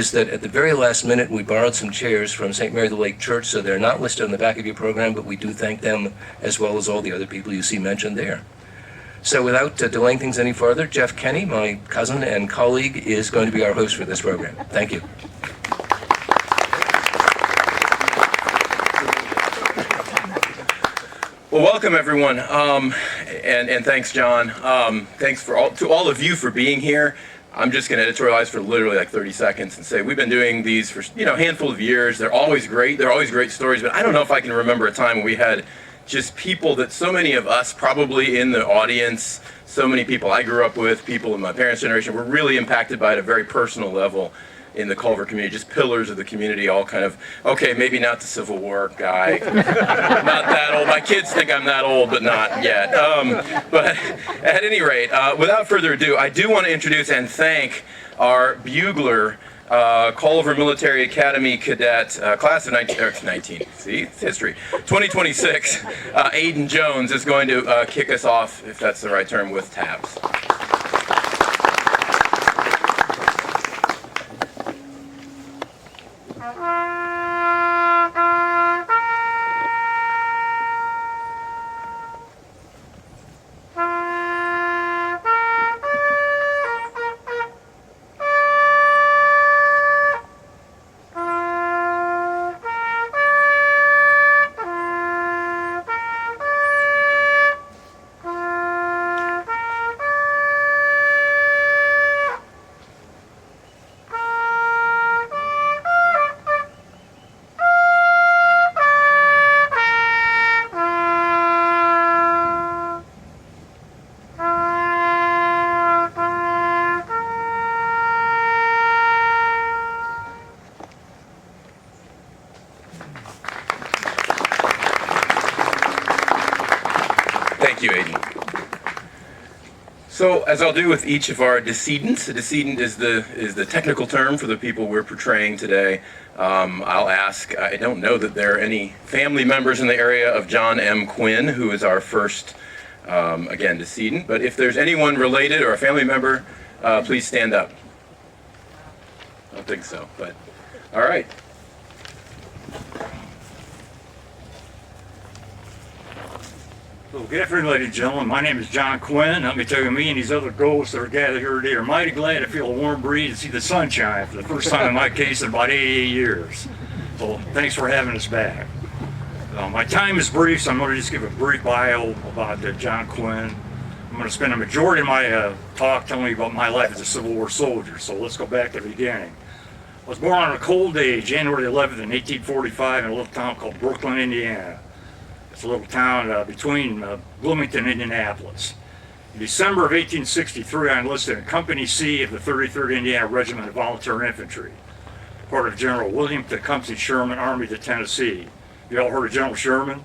is that at the very last minute we borrowed some chairs from St. Mary of the Lake Church, so they're not listed on the back of your program, but we do thank them as well as all the other people you see mentioned there. So without delaying things any further, Jeff Kenney, my cousin and colleague, is going to be our host for this program. Thank you. Well, welcome everyone, and thanks, John. Thanks to all of you for being here. I'm just going to editorialize for literally like 30 seconds and say we've been doing these for a handful of years. They're always great. They're always great stories. But I don't know if I can remember a time when we had just people that so many of us probably in the audience, so many people I grew up with, people in my parents' generation, were really impacted by it at a very personal level in the Culver community, just pillars of the community, all kind of, okay, maybe not the Civil War guy, not that old. My kids think I'm that old, but not yet. But at any rate, without further ado, I do want to introduce and thank our bugler, Culver Military Academy Cadet, class of 19, see, it's history, 2026, Aiden Jones is going to kick us off, if that's the right term, with taps. Thank you, Aiden. So, as I'll do with each of our decedents, a decedent is the technical term for the people we're portraying today. I'll ask, I don't know that there are any family members in the area of John M. Quinn, who is our first, again, decedent, but if there's anyone related or a family member, please stand up. I don't think so, but all right. So, good afternoon, ladies and gentlemen. My name is John Quinn. Let me tell you, me and these other ghosts that are gathered here today are mighty glad to feel a warm breeze and see the sunshine for the first time in my case in about 88 years. So, thanks for having us back. My time is brief, so I'm going to just give a brief bio about John Quinn. I'm going to spend a majority of my talk telling you about my life as a Civil War soldier. So, let's go back to the beginning. I was born on a cold day, January 11th in 1845, in a little town called Brooklyn, Indiana. It's a little town between Bloomington and Indianapolis. In December of 1863, I enlisted in Company C of the 33rd Indiana Regiment of Volunteer Infantry, part of General William Tecumseh Sherman, Army of the Tennessee. You all heard of General Sherman?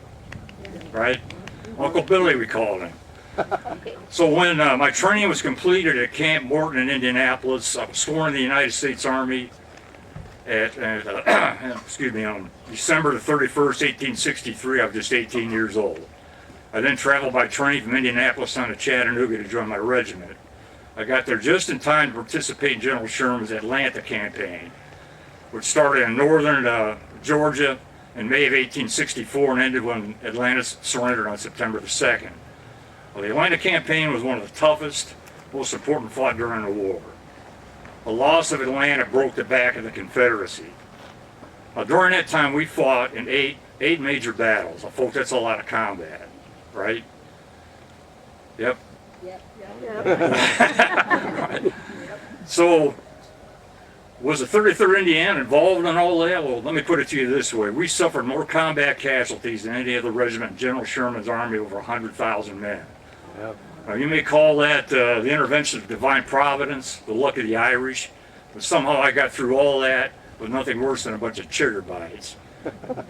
Right? Uncle Billy, we called him. So when my training was completed at Camp Morton in Indianapolis, I was sworn in the United States Army on December the 31st, 1863. I was just 18 years old. I then traveled by train from Indianapolis on to Chattanooga to join my regiment. I got there just in time to participate in General Sherman's Atlanta campaign, which started in northern Georgia in May of 1864 and ended when Atlanta surrendered on September the 2nd. Well, the Atlanta campaign was one of the toughest, most important fought during the war. The loss of Atlanta broke the back of the Confederacy. During that time, we fought in eight major battles. Well, folks, that's a lot of combat, right? Yep. Right. So, was the 33rd Indiana involved in all that? Well, let me put it to you this way. We suffered more combat casualties than any other regiment in General Sherman's army, over 100,000 men. Yep. You may call that the intervention of divine providence, the luck of the Irish, but somehow I got through all that with nothing worse than a bunch of chigger bites.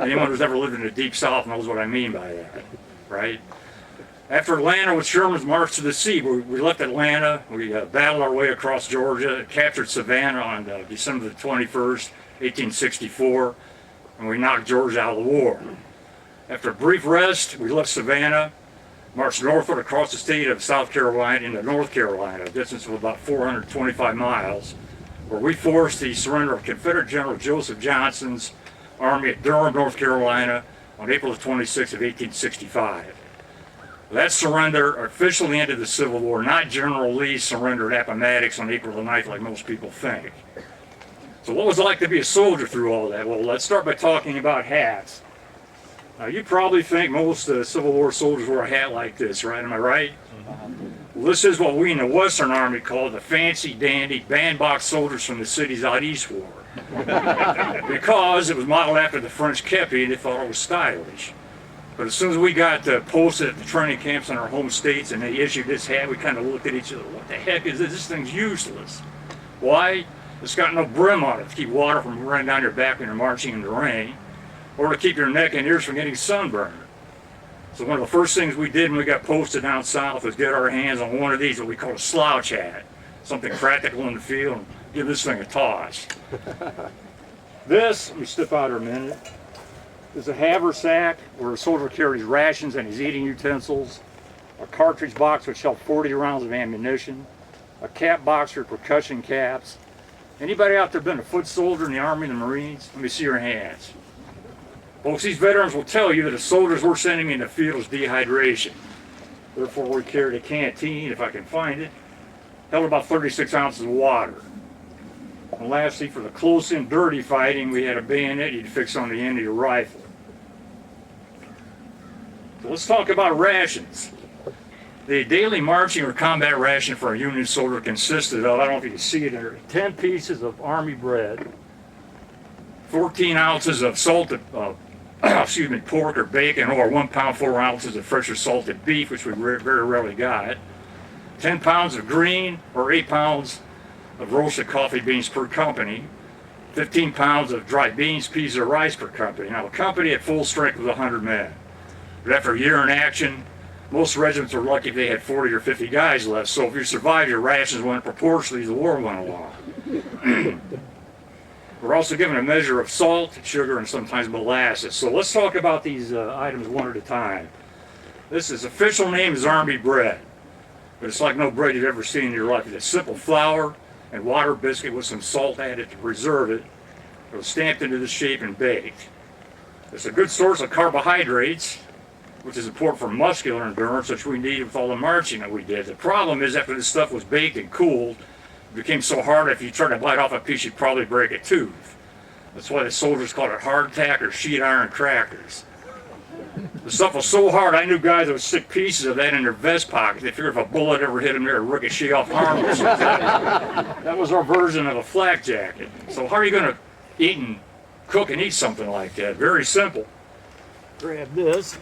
Anyone who's ever lived in the Deep South knows what I mean by that, right? After Atlanta with Sherman's march to the sea, we left Atlanta, we battled our way across Georgia, captured Savannah on December the 21st, 1864, and we knocked Georgia out of the war. After a brief rest, we left Savannah, marched northward across the state of South Carolina into North Carolina, a distance of about 425 miles, where we forced the surrender of Confederate General Joseph Johnston's army at Durham, North Carolina on April the 26th of 1865. That surrender officially ended the Civil War, not General Lee's surrender at Appomattox on April the 9th like most people think. So what was it like to be a soldier through all that? Well, let's start by talking about hats. Now, you probably think most Civil War soldiers wore a hat like this, right? Am I right? Well, this is what we in the Western Army call the fancy dandy bandbox soldiers from the cities out east wore. Because it was modeled after the French kepi, they thought it was stylish. But as soon as we got posted at the training camps in our home states and they issued this hat, we kind of looked at each other, what the heck is this? This thing's useless. Why? It's got no brim on it to keep water from running down your back when you're marching in the rain, or to keep your neck and ears from getting sunburned. So one of the first things we did when we got posted down south was get our hands on one of these, what we call a slouch hat, something practical in the field, and give this thing a toss. This, let me step out here a minute, is a haversack where a soldier carries rations and his eating utensils, a cartridge box which held 40 rounds of ammunition, a cap box for percussion caps. Anybody out there been a foot soldier in the Army and the Marines? Let me see your hands. Folks, these veterans will tell you that the soldiers we're sending in the field is dehydration. Therefore, we carried a canteen, if I can find it, held about 36 ounces of water. And lastly, for the close-in dirty fighting, we had a bayonet you'd fix on the end of your rifle. So let's talk about rations. The daily marching or combat ration for a Union soldier consisted of, I don't know if you can see it here, 10 pieces of Army bread, 14 ounces of salted pork or bacon, or 1 pound 4 ounces of fresh or salted beef, which we very rarely got, 10 pounds of green or 8 pounds of roasted coffee beans per company, 15 pounds of dry beans, peas, or rice per company. Now, a company at full strength was 100 men. But after a year in action, most regiments were lucky if they had 40 or 50 guys left. So if you survived, your rations went proportionally as the war went along. We're also given a measure of salt, sugar, and sometimes molasses. So let's talk about these items one at a time. This official name is Army bread, but it's like no bread you've ever seen in your life. It's a simple flour and water biscuit with some salt added to preserve it. It was stamped into this shape and baked. It's a good source of carbohydrates, which is important for muscular endurance, which we need with all the marching that we did. The problem is after this stuff was baked and cooled, it became so hard if you tried to bite off a piece, you'd probably break a tooth. That's why the soldiers called it hardtack or sheet iron crackers. The stuff was so hard, I knew guys that would stick pieces of that in their vest pockets. They figured if a bullet ever hit them, they'd ricochet off harmless. That was our version of a flak jacket. So how are you going to eat and cook and eat something like that? Very simple. Grab this.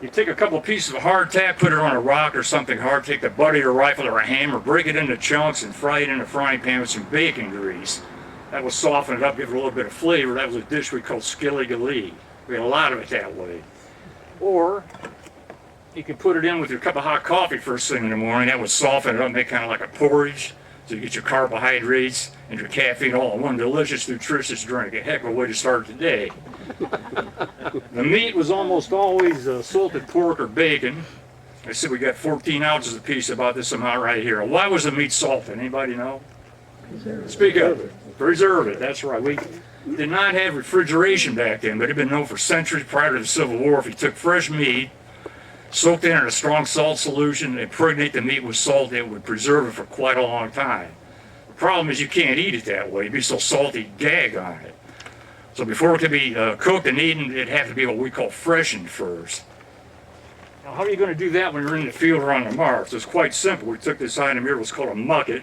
You take a couple of pieces of hardtack, put it on a rock or something hard, take the butt of your rifle or a hammer, break it into chunks and fry it in a frying pan with some bacon grease. That will soften it up, give it a little bit of flavor. That was a dish we called skilly-gally. We had a lot of it that way. Or you could put it in with your cup of hot coffee first thing in the morning. That would soften it up, make kind of like a porridge. So you get your carbohydrates and your caffeine all in one delicious, nutritious drink. A heck of a way to start the day. The meat was almost always salted pork or bacon. I said we got 14 ounces apiece, about this amount right here. Why was the meat salted? Anybody know? Speak up. Preserve it, that's right. We did not have refrigeration back then, but it had been known for centuries prior to the Civil War. If you took fresh meat, soaked it in a strong salt solution, impregnate the meat with salt, it would preserve it for quite a long time. The problem is you can't eat it that way. It'd be so salty, you'd gag on it. So before it could be cooked and eaten, it'd have to be what we call freshened first. Now, how are you going to do that when you're in the field or on the march? It's quite simple. We took this item here, it was called a mucket.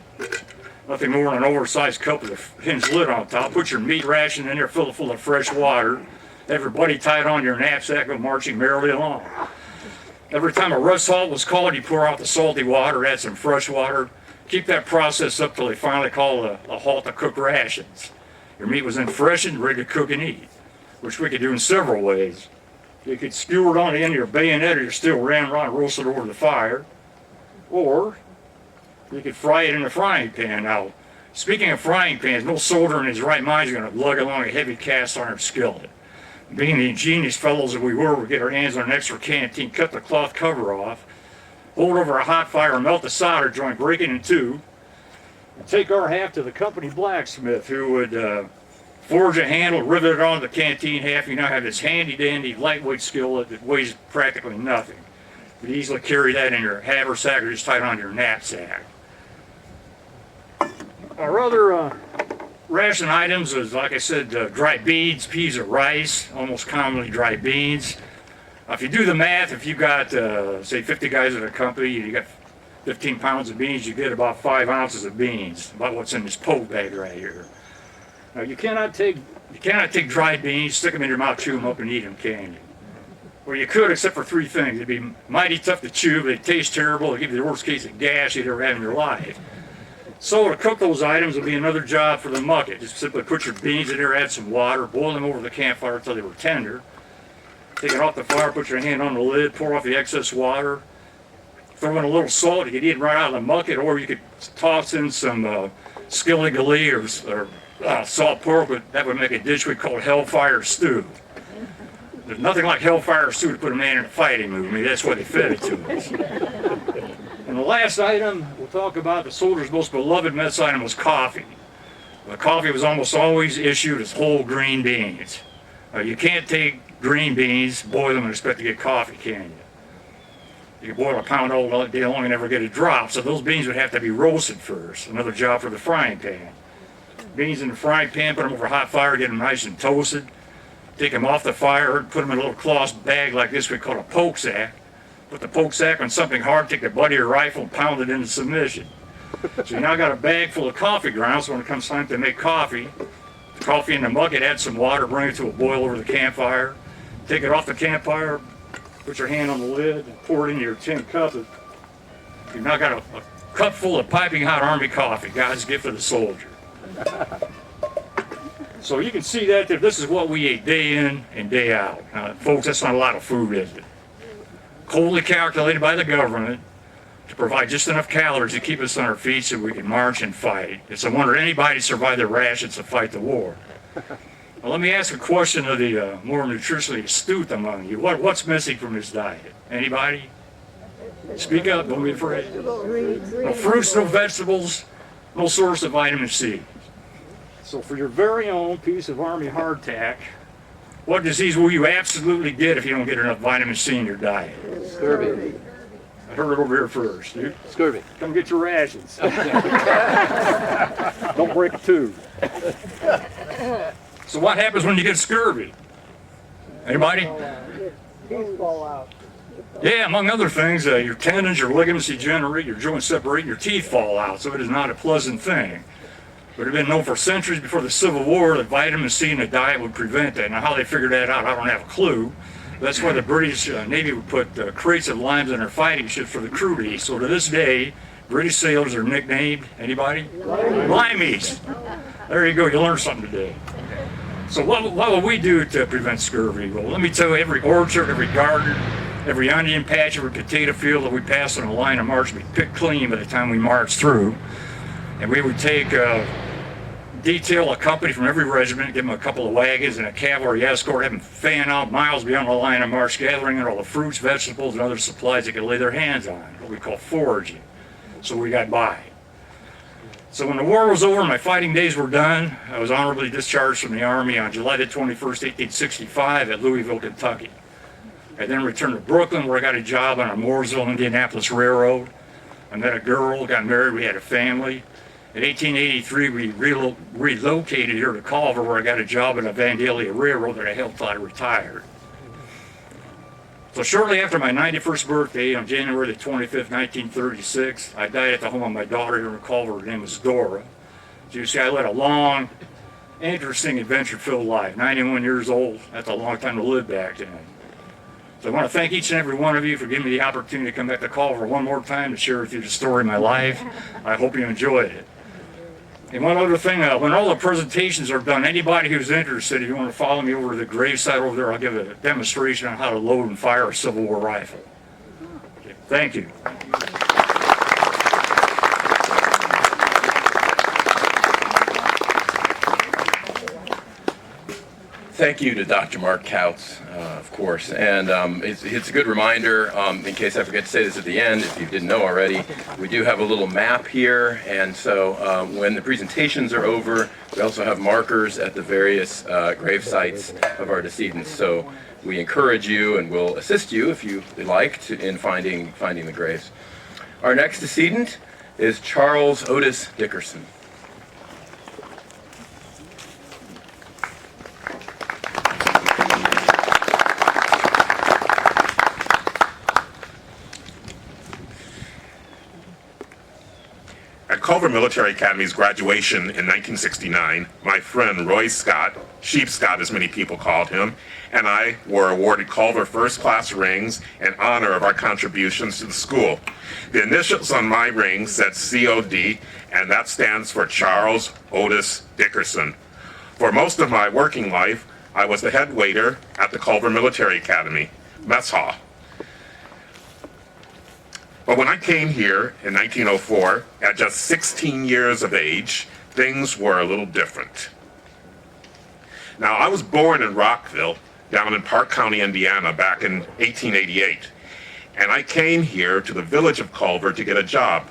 Nothing more than an oversized cup with a hinged lid on top. Put your meat ration in there, fill it full of fresh water. Everybody tied on your knapsack, go marching merrily along. Every time a rest halt was called, you pour out the salty water, add some fresh water. Keep that process up till they finally call a halt to cook rations. Your meat was then freshened, ready to cook and eat, which we could do in several ways. You could skewer it on the end of your bayonet or your steel ramrod and roast it over the fire. Or you could fry it in a frying pan. Now, speaking of frying pans, no soldier in his right mind is going to lug along a heavy cast iron skillet. Being the ingenious fellows that we were, we'd get our hands on an extra canteen, cut the cloth cover off, hold it over a hot fire, melt the solder joint, break it in two, Take our half to the company blacksmith who would forge a handle, rivet it onto the canteen half. You now have this handy dandy lightweight skillet that weighs practically nothing. You could easily carry that in your haversack or just tie it on your knapsack. Our other ration items is, like I said, dried beans, peas, or rice, almost commonly dried beans. If you do the math, if you've got, say, 50 guys at a company, you got 15 pounds of beans, you get about 5 ounces of beans, about what's in this poke bag right here. Now, you cannot take dried beans, stick them in your mouth, chew them up, and eat them, can you? Well, you could, except for 3 things. They'd be mighty tough to chew, they'd taste terrible, they'd give you the worst case of gas you'd ever had in your life. So to cook those items would be another job for the mucket. Just simply put your beans in there, add some water, boil them over the campfire until they were tender. Take it off the fire, put your hand on the lid, pour off the excess water, throw in a little salt. You could eat it right out of the mucket, or you could toss in some skilly-gilly or salt pork, but that would make a dish we call hellfire stew. There's nothing like hellfire stew to put a man in a fighting mood. I mean, that's why they fed it to us. And the last item we'll talk about, the soldier's most beloved mess item, was coffee. The coffee was almost always issued as whole green beans. You can't take green beans, boil them, and expect to get coffee, can you? You can boil a pound all day long and never get a drop, so those beans would have to be roasted first. Another job for the frying pan. Beans in the frying pan, put them over hot fire, get them nice and toasted. Take them off the fire, put them in a little cloth bag like this we call a poke sack. Put the poke sack on something hard, take the butt of your rifle and pound it into submission. So you now got a bag full of coffee grounds, so when it comes time to make coffee, the coffee in the mucket, add some water, bring it to a boil over the campfire. Take it off the campfire, put your hand on the lid, and pour it into your tin cup. You've now got a cup full of piping hot Army coffee, God's gift to the soldier. So you can see that this is what we ate day in and day out. Now, folks, that's not a lot of food, is it? Coldly calculated by the government to provide just enough calories to keep us on our feet so we can march and fight. It's a wonder anybody survived their rations to fight the war. Well, let me ask a question of the more nutritionally astute among you. What's missing from this diet? Anybody? Speak up, don't be afraid. No fruits, no vegetables, no source of vitamin C. So for your very own piece of Army hardtack, what disease will you absolutely get if you don't get enough vitamin C in your diet? Scurvy. I heard it over here first, dude. Scurvy. Come get your rations. Don't break the tube. So what happens when you get scurvy? Anybody? Teeth fall out. Yeah, among other things, your tendons, your ligaments degenerate, your joints separate, and your teeth fall out. So it is not a pleasant thing. But it had been known for centuries before the Civil War that vitamin C in the diet would prevent that. Now, how they figured that out, I don't have a clue. That's why the British Navy would put crates of limes in their fighting ships for the crew to eat. So to this day, British sailors are nicknamed, anybody? Limeys. There you go, you learned something today. So what will we do to prevent scurvy? Well, let me tell you, every orchard, every garden, every onion patch, every potato field that we pass on a line of march, we pick clean by the time we march through. And we would take detail a company from every regiment, give them a couple of wagons and a cavalry escort, have them fan out miles beyond the line of march, gathering in all the fruits, vegetables, and other supplies they could lay their hands on, what we call foraging. So we got by. So when the war was over, my fighting days were done. I was honorably discharged from the Army on July the 21st, 1865 at Louisville, Kentucky. I then returned to Brooklyn, where I got a job on a Mooresville, Indianapolis Railroad. I met a girl, got married, we had a family. In 1883, we relocated here to Culver, where I got a job at a Vandalia Railroad that I held till I retired. So shortly after my 91st birthday, on January the 25th, 1936, I died at the home of my daughter here in Culver. Her name was Dora. So you see, I led a long, interesting, adventure-filled life. 91 years old, that's a long time to live back then. So I want to thank each and every one of you for giving me the opportunity to come back to Culver one more time to share with you the story of my life. I hope you enjoyed it. And one other thing, when all the presentations are done, anybody who's interested, if you want to follow me over to the gravesite over there, I'll give a demonstration on how to load and fire a Civil War rifle. Okay, thank you. Thank you to Dr. Mark Couts, of course. And it's a good reminder, in case I forget to say this at the end, if you didn't know already, we do have a little map here. And so when the presentations are over, we also have markers at the various grave sites of our decedents. So we encourage you and will assist you, if you would like, in finding the graves. Our next decedent is Charles Otis Dickerson. At Culver Military Academy's graduation in 1969, my friend Roy Scot, Sheep Scot as many people called him, and I were awarded Culver First Class rings in honor of our contributions to the school. The initials on my ring said COD, and that stands for Charles Otis Dickerson. For most of my working life, I was the head waiter at the Culver Military Academy mess hall. But when I came here in 1904, at just 16 years of age, things were a little different. Now, I was born in Rockville, down in Park County, Indiana, back in 1888, and I came here to the village of Culver to get a job.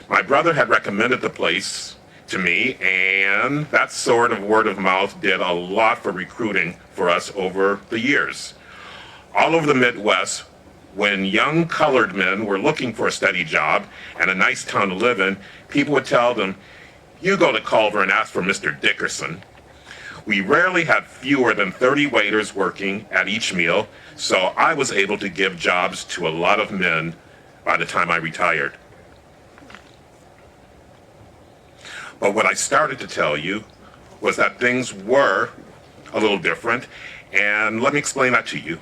My brother had recommended the place to me, and that sort of word of mouth did a lot for recruiting for us over the years. All over the Midwest, when young colored men were looking for a steady job and a nice town to live in, people would tell them, "You go to Culver and ask for Mr. Dickerson." We rarely had fewer than 30 waiters working at each meal, so I was able to give jobs to a lot of men by the time I retired. But what I started to tell you was that things were a little different, and let me explain that to you.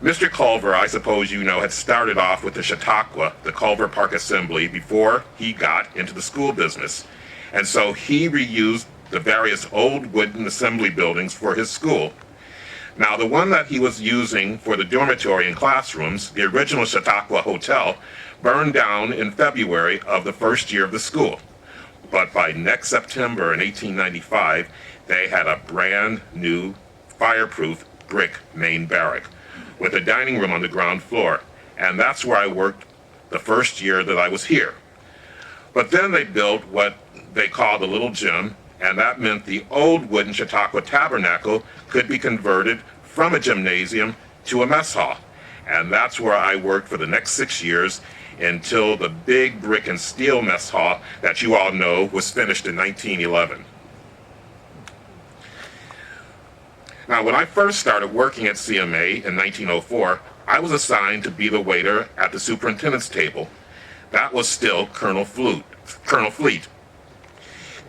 Mr. Culver, I suppose you know, had started off with the Chautauqua, the Culver Park Assembly, before he got into the school business. And so he reused the various old wooden assembly buildings for his school. Now, the one that he was using for the dormitory and classrooms, the original Chautauqua Hotel, burned down in February of the first year of the school. But by next September in 1895, they had a brand new fireproof brick main barrack with a dining room on the ground floor. And that's where I worked the first year that I was here. But then they built what they called a little gym, and that meant the old wooden Chautauqua Tabernacle could be converted from a gymnasium to a mess hall. And that's where I worked for the next 6 years until the big brick and steel mess hall that you all know was finished in 1911. Now, when I first started working at CMA in 1904, I was assigned to be the waiter at the superintendent's table. That was still Colonel Fleet,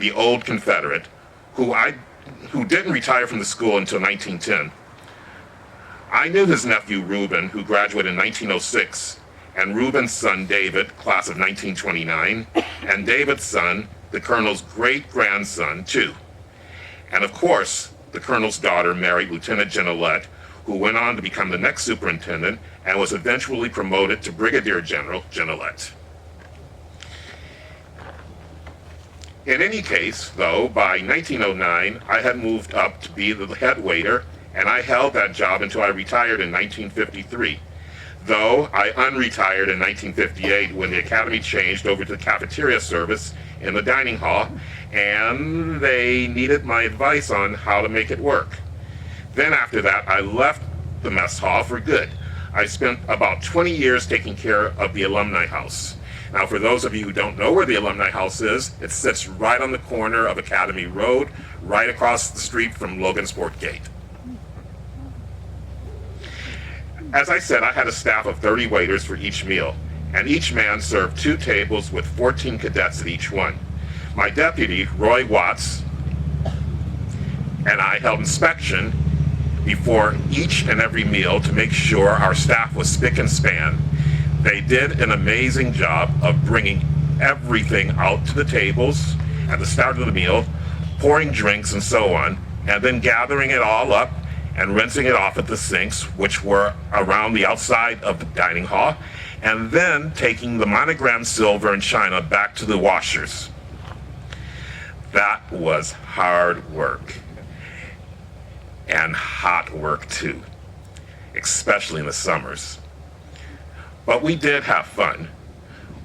the old Confederate, who didn't retire from the school until 1910. I knew his nephew Reuben, who graduated in 1906, and Reuben's son David, class of 1929, and David's son, the Colonel's great-grandson, too. And of course, the Colonel's daughter married Lieutenant Genelette, who went on to become the next superintendent and was eventually promoted to Brigadier General Genelette. In any case, though, by 1909, I had moved up to be the head waiter, and I held that job until I retired in 1953. Though I unretired in 1958 when the Academy changed over to the cafeteria service in the dining hall, and they needed my advice on how to make it work. Then after that, I left the mess hall for good. I spent about 20 years taking care of the Alumni House. Now, for those of you who don't know where the Alumni House is, it sits right on the corner of Academy Road, right across the street from Logansport Gate. As I said, I had a staff of 30 waiters for each meal, and each man served 2 tables with 14 cadets at each one. My deputy, Roy Watts, and I held inspection before each and every meal to make sure our staff was spick and span. They did an amazing job of bringing everything out to the tables at the start of the meal, pouring drinks and so on, and then gathering it all up and rinsing it off at the sinks, which were around the outside of the dining hall, and then taking the monogrammed silver and china back to the washers. That was hard work. And hot work too, especially in the summers. But we did have fun.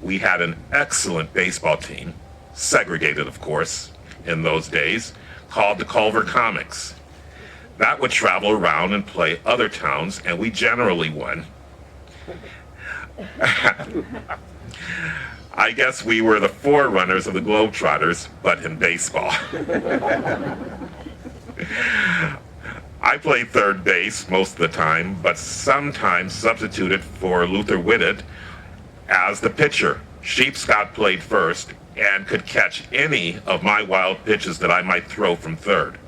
We had an excellent baseball team, segregated of course, in those days, called the Culver Comics. That would travel around and play other towns, and we generally won. I guess we were the forerunners of the Globetrotters, but in baseball. I played third base most of the time, but sometimes substituted for Luther Whitted as the pitcher. Scot played first and could catch any of my wild pitches that I might throw from third.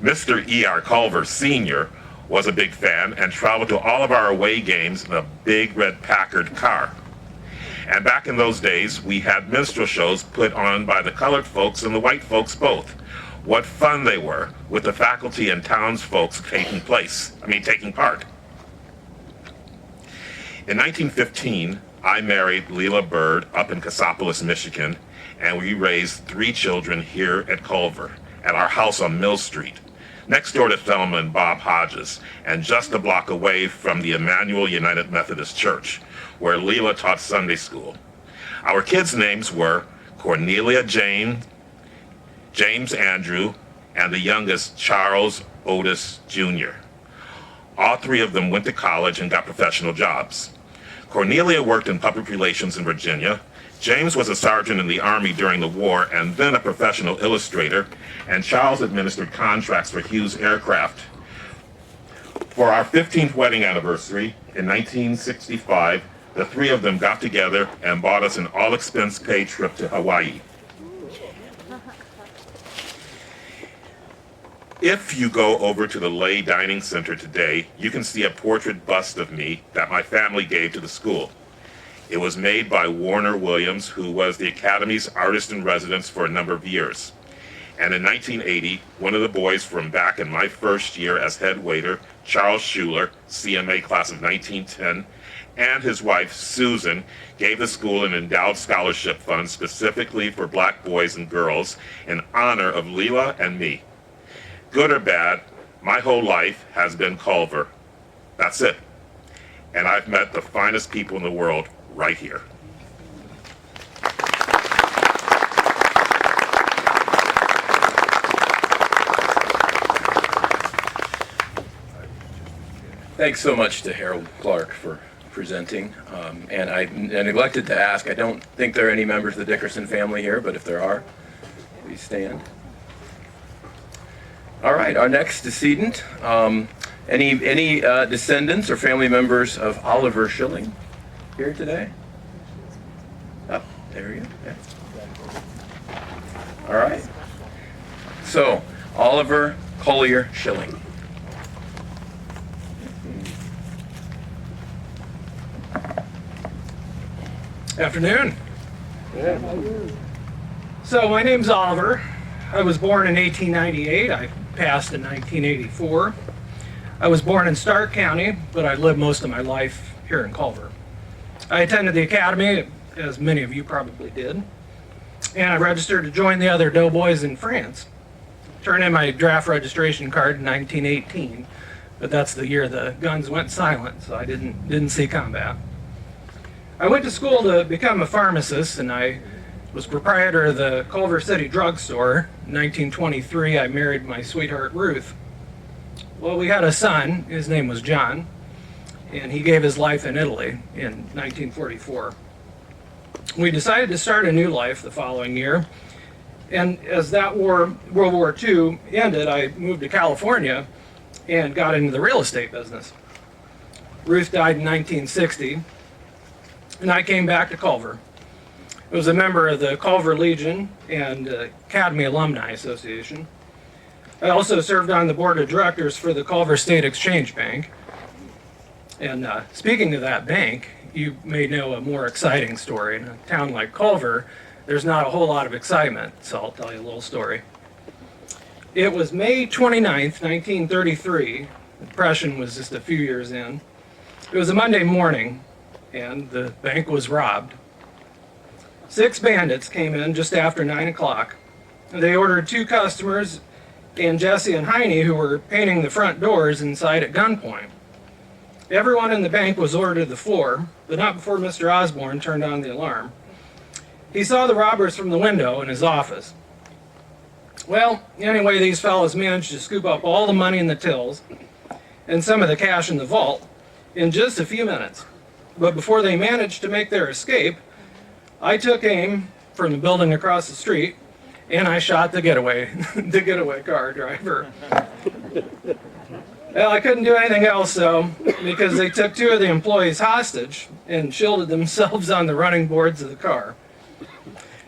Mr. E.R. Culver Sr. was a big fan and traveled to all of our away games in a big red Packard car. And back in those days, we had minstrel shows put on by the colored folks and the white folks both. What fun they were, with the faculty and townsfolk taking part. In 1915, I married Leela Bird up in Cassopolis, Michigan, and we raised 3 children here at Culver, at our house on Mill Street, next door to Thelma and Bob Hodges, and just a block away from the Emmanuel United Methodist Church, where Leela taught Sunday school. Our kids' names were Cornelia Jane, James Andrew, and the youngest, Charles Otis Jr. All 3 of them went to college and got professional jobs. Cornelia worked in public relations in Virginia. James was a sergeant in the Army during the war and then a professional illustrator, and Charles administered contracts for Hughes Aircraft. For our 15th wedding anniversary in 1965, the 3 of them got together and bought us an all-expense-paid trip to Hawaii. If you go over to the Lay Dining Center today, you can see a portrait bust of me that my family gave to the school. It was made by Warner Williams, who was the Academy's artist-in-residence for a number of years. And in 1980, one of the boys from back in my first year as head waiter, Charles Schuler, CMA class of 1910, and his wife, Susan, gave the school an endowed scholarship fund specifically for black boys and girls in honor of Leela and me. Good or bad, my whole life has been Culver. That's it. And I've met the finest people in the world right here. Thanks so much to Harold Clarke for presenting. And I neglected to ask, I don't think there are any members of the Dickerson family here, but if there are, please stand. All right, our next decedent. Any descendants or family members of Oliver Shilling here today? Oh, there you go. Yeah. All right. So, Oliver Collier Shilling. Afternoon. So my name's Oliver. I was born in 1898. I passed in 1984. I was born in Stark County, but I lived most of my life here in Culver. I attended the academy, as many of you probably did, and I registered to join the other doughboys in France. Turned in my draft registration card in 1918, but that's the year the guns went silent, so I didn't see combat. I went to school to become a pharmacist, and I was proprietor of the Culver City drugstore. In 1923, I married my sweetheart, Ruth. Well, we had a son. His name was John, and he gave his life in Italy in 1944. We decided to start a new life the following year, and as that war, World War II, ended, I moved to California and got into the real estate business. Ruth died in 1960, and I came back to Culver. I was a member of the Culver Legion and Academy Alumni Association. I also served on the board of directors for the Culver State Exchange Bank. And speaking of that bank, you may know a more exciting story. In a town like Culver, there's not a whole lot of excitement, so I'll tell you a little story. It was May 29th, 1933. The Depression was just a few years in. It was a Monday morning, and the bank was robbed. 6 bandits came in just after 9 o'clock They ordered 2 customers and Jesse and Heine, who were painting the front doors, inside at gunpoint. Everyone in the bank was ordered to the floor, but not before Mr. Osborne turned on the alarm. He saw the robbers from the window in his office. Well, anyway, these fellows managed to scoop up all the money in the tills and some of the cash in the vault in just a few minutes. But before they managed to make their escape, I took aim from the building across the street and I shot the getaway car driver. Well, I couldn't do anything else though, because they took 2 of the employees hostage and shielded themselves on the running boards of the car.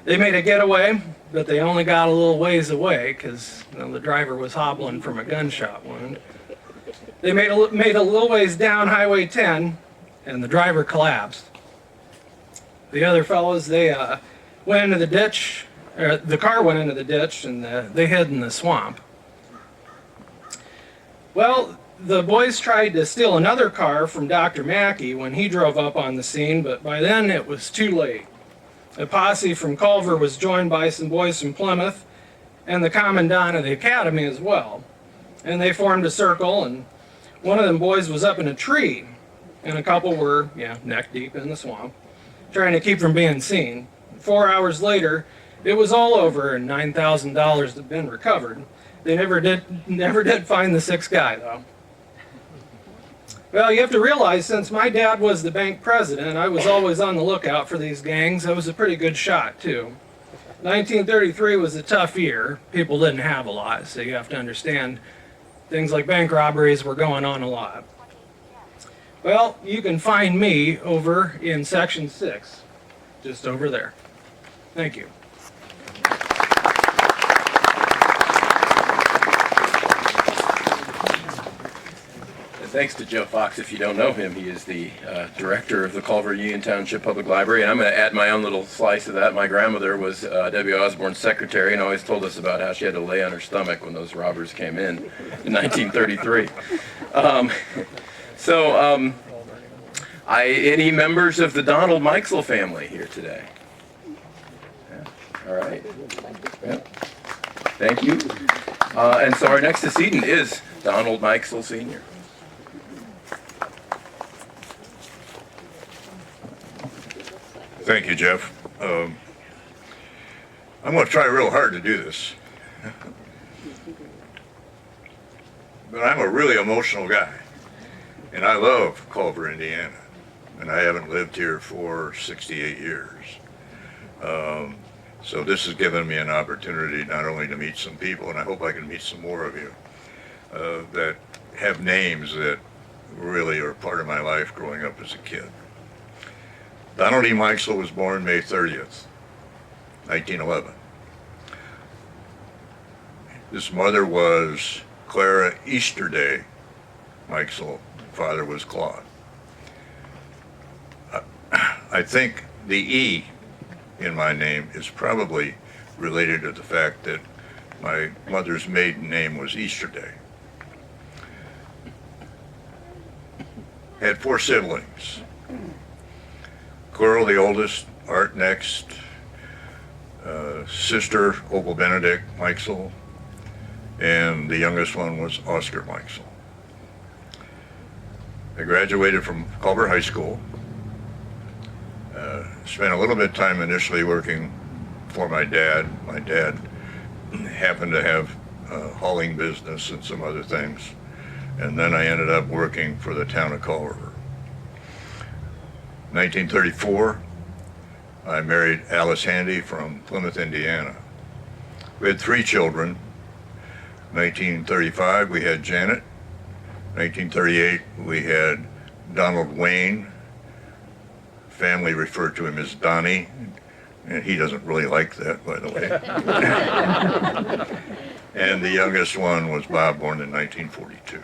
They made a getaway, but they only got a little ways away because the driver was hobbling from a gunshot wound. They made a little ways down Highway 10, and the driver collapsed. The other fellows, they went into the ditch. The car went into the ditch, and they hid in the swamp. Well, the boys tried to steal another car from Dr. Mackey when he drove up on the scene, but by then it was too late. A posse from Culver was joined by some boys from Plymouth and the commandant of the academy as well. And they formed a circle, and one of them boys was up in a tree, and a couple were, neck deep in the swamp, trying to keep from being seen. 4 hours later, it was all over, and $9,000 had been recovered. They never did find the 6th guy, though. Well, you have to realize, since my dad was the bank president, I was always on the lookout for these gangs. I was a pretty good shot, too. 1933 was a tough year. People didn't have a lot, so you have to understand things like bank robberies were going on a lot. Well, you can find me over in Section 6, just over there. Thank you. Thanks to Joe Fox. If you don't know him, he is the director of the Culver Union Township Public Library, and I'm going to add my own little slice of that. My grandmother was W. Osborne's secretary and always told us about how she had to lay on her stomach when those robbers came in 1933. Any members of the Donald Mikesell family here today? Yeah. All right. Yeah. Thank you. And so our next decedent is Donald Mikesell Sr. Thank you, Jeff. I'm going to try real hard to do this. But I'm a really emotional guy. And I love Culver, Indiana. And I haven't lived here for 68 years. So this has given me an opportunity not only to meet some people, and I hope I can meet some more of you, that have names that really are part of my life growing up as a kid. Donald E. Mikesell was born May 30th, 1911. His mother was Clara Easterday Mikesell. Father was Claude. I think the E in my name is probably related to the fact that my mother's maiden name was Easterday. Had 4 siblings. Coral, the oldest, Art next, sister Opal Benedict Mikesell, and the youngest one was Oscar Mikesell. I graduated from Culver High School. Spent a little bit of time initially working for my dad. My dad happened to have a hauling business and some other things. And then I ended up working for the town of Culver. 1934, I married Alice Handy from Plymouth, Indiana. We had 3 children. 1935, we had Janet. 1938, we had Donald Wayne. Family referred to him as Donnie, and he doesn't really like that, by the way. And the youngest one was Bob, born in 1942.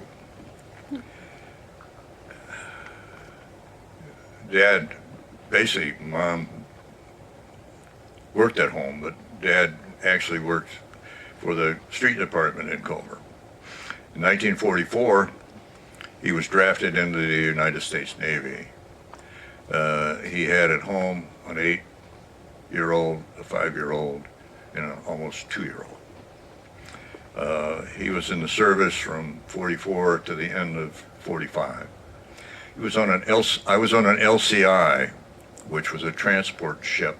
Dad, basically, Mom worked at home, but Dad actually worked for the street department in Culver. In 1944, he was drafted into the United States Navy. He had at home an 8-year-old, a 5-year-old, and an almost 2-year-old. He was in the service from 44 to the end of 45. I was on an LCI, which was a transport ship.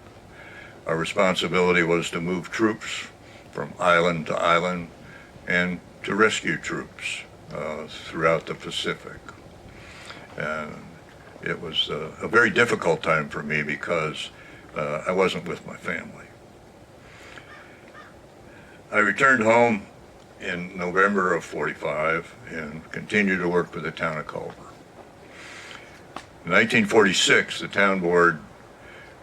Our responsibility was to move troops from island to island and to rescue troops throughout the Pacific. And it was a very difficult time for me because I wasn't with my family. I returned home in November of 45 and continued to work for the town of Culver. In 1946, the town board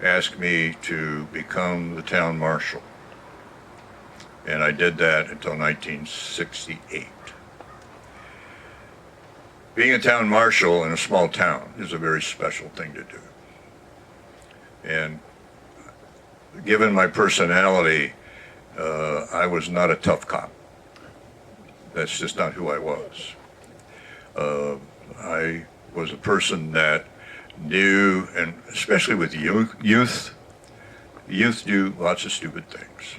asked me to become the town marshal, and I did that until 1968. Being a town marshal in a small town is a very special thing to do. And given my personality, I was not a tough cop. That's just not who I was. I was a person that knew, and especially with youth do lots of stupid things.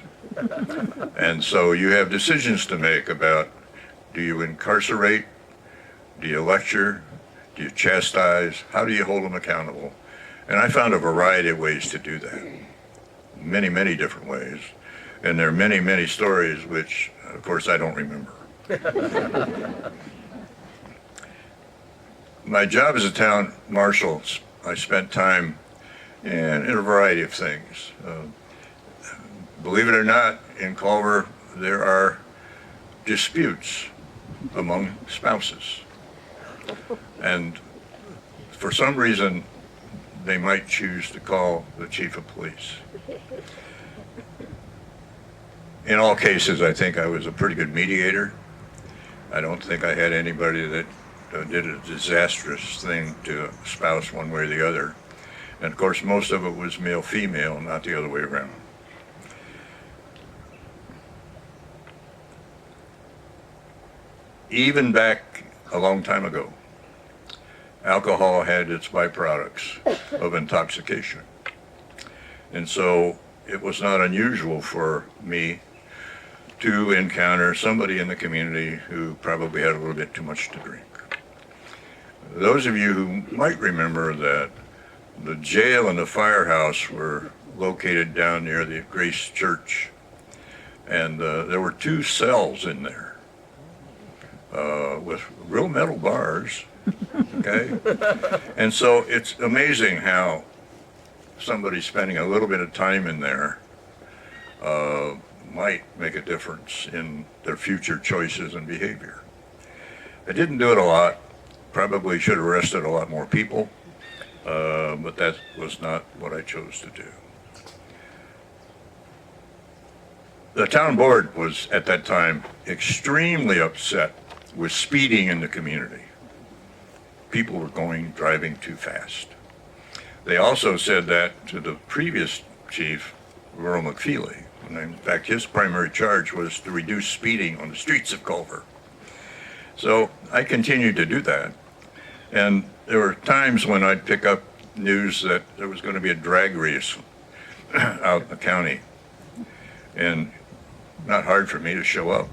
And so you have decisions to make about, do you incarcerate? Do you lecture? Do you chastise? How do you hold them accountable? And I found a variety of ways to do that. Many, many different ways. And there are many, many stories which, of course, I don't remember. My job as a town marshal, I spent time in a variety of things. Believe it or not, in Culver, there are disputes among spouses. And for some reason, they might choose to call the chief of police. In all cases, I think I was a pretty good mediator. I don't think I had anybody that did a disastrous thing to a spouse one way or the other. And of course, most of it was male-female, not the other way around. Even back a long time ago, alcohol had its byproducts of intoxication. And so it was not unusual for me to encounter somebody in the community who probably had a little bit too much to drink. Those of you who might remember that the jail and the firehouse were located down near the Grace Church, and there were 2 cells in there with real metal bars, okay? And so it's amazing how somebody spending a little bit of time in there might make a difference in their future choices and behavior. I didn't do it a lot. Probably should have arrested a lot more people, but that was not what I chose to do. The town board was, at that time, extremely upset with speeding in the community. People were driving too fast. They also said that to the previous chief, Ronold McKinnis, and in fact his primary charge was to reduce speeding on the streets of Culver. So I continued to do that. And there were times when I'd pick up news that there was going to be a drag race out in the county. And not hard for me to show up.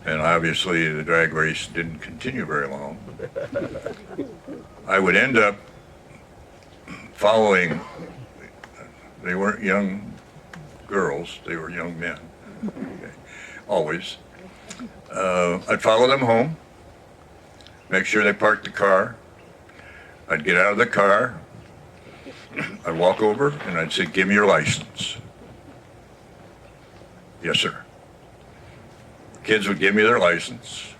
And obviously the drag race didn't continue very long. I would end up following, they weren't young girls, they were young men, okay, always. I'd follow them home, make sure they parked the car. I'd get out of the car, I'd walk over and I'd say, "Give me your license." "Yes, sir." Kids would give me their license.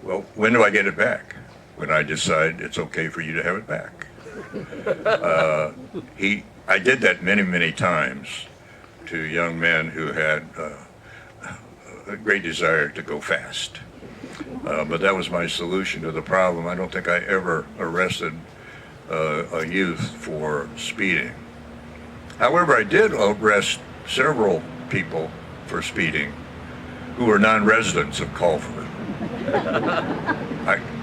"Well, when do I get it back?" "When I decide it's okay for you to have it back." I did that many, many times to young men who had a great desire to go fast. But that was my solution to the problem. I don't think I ever arrested a youth for speeding. However, I did arrest several people for speeding who were non-residents of Culver.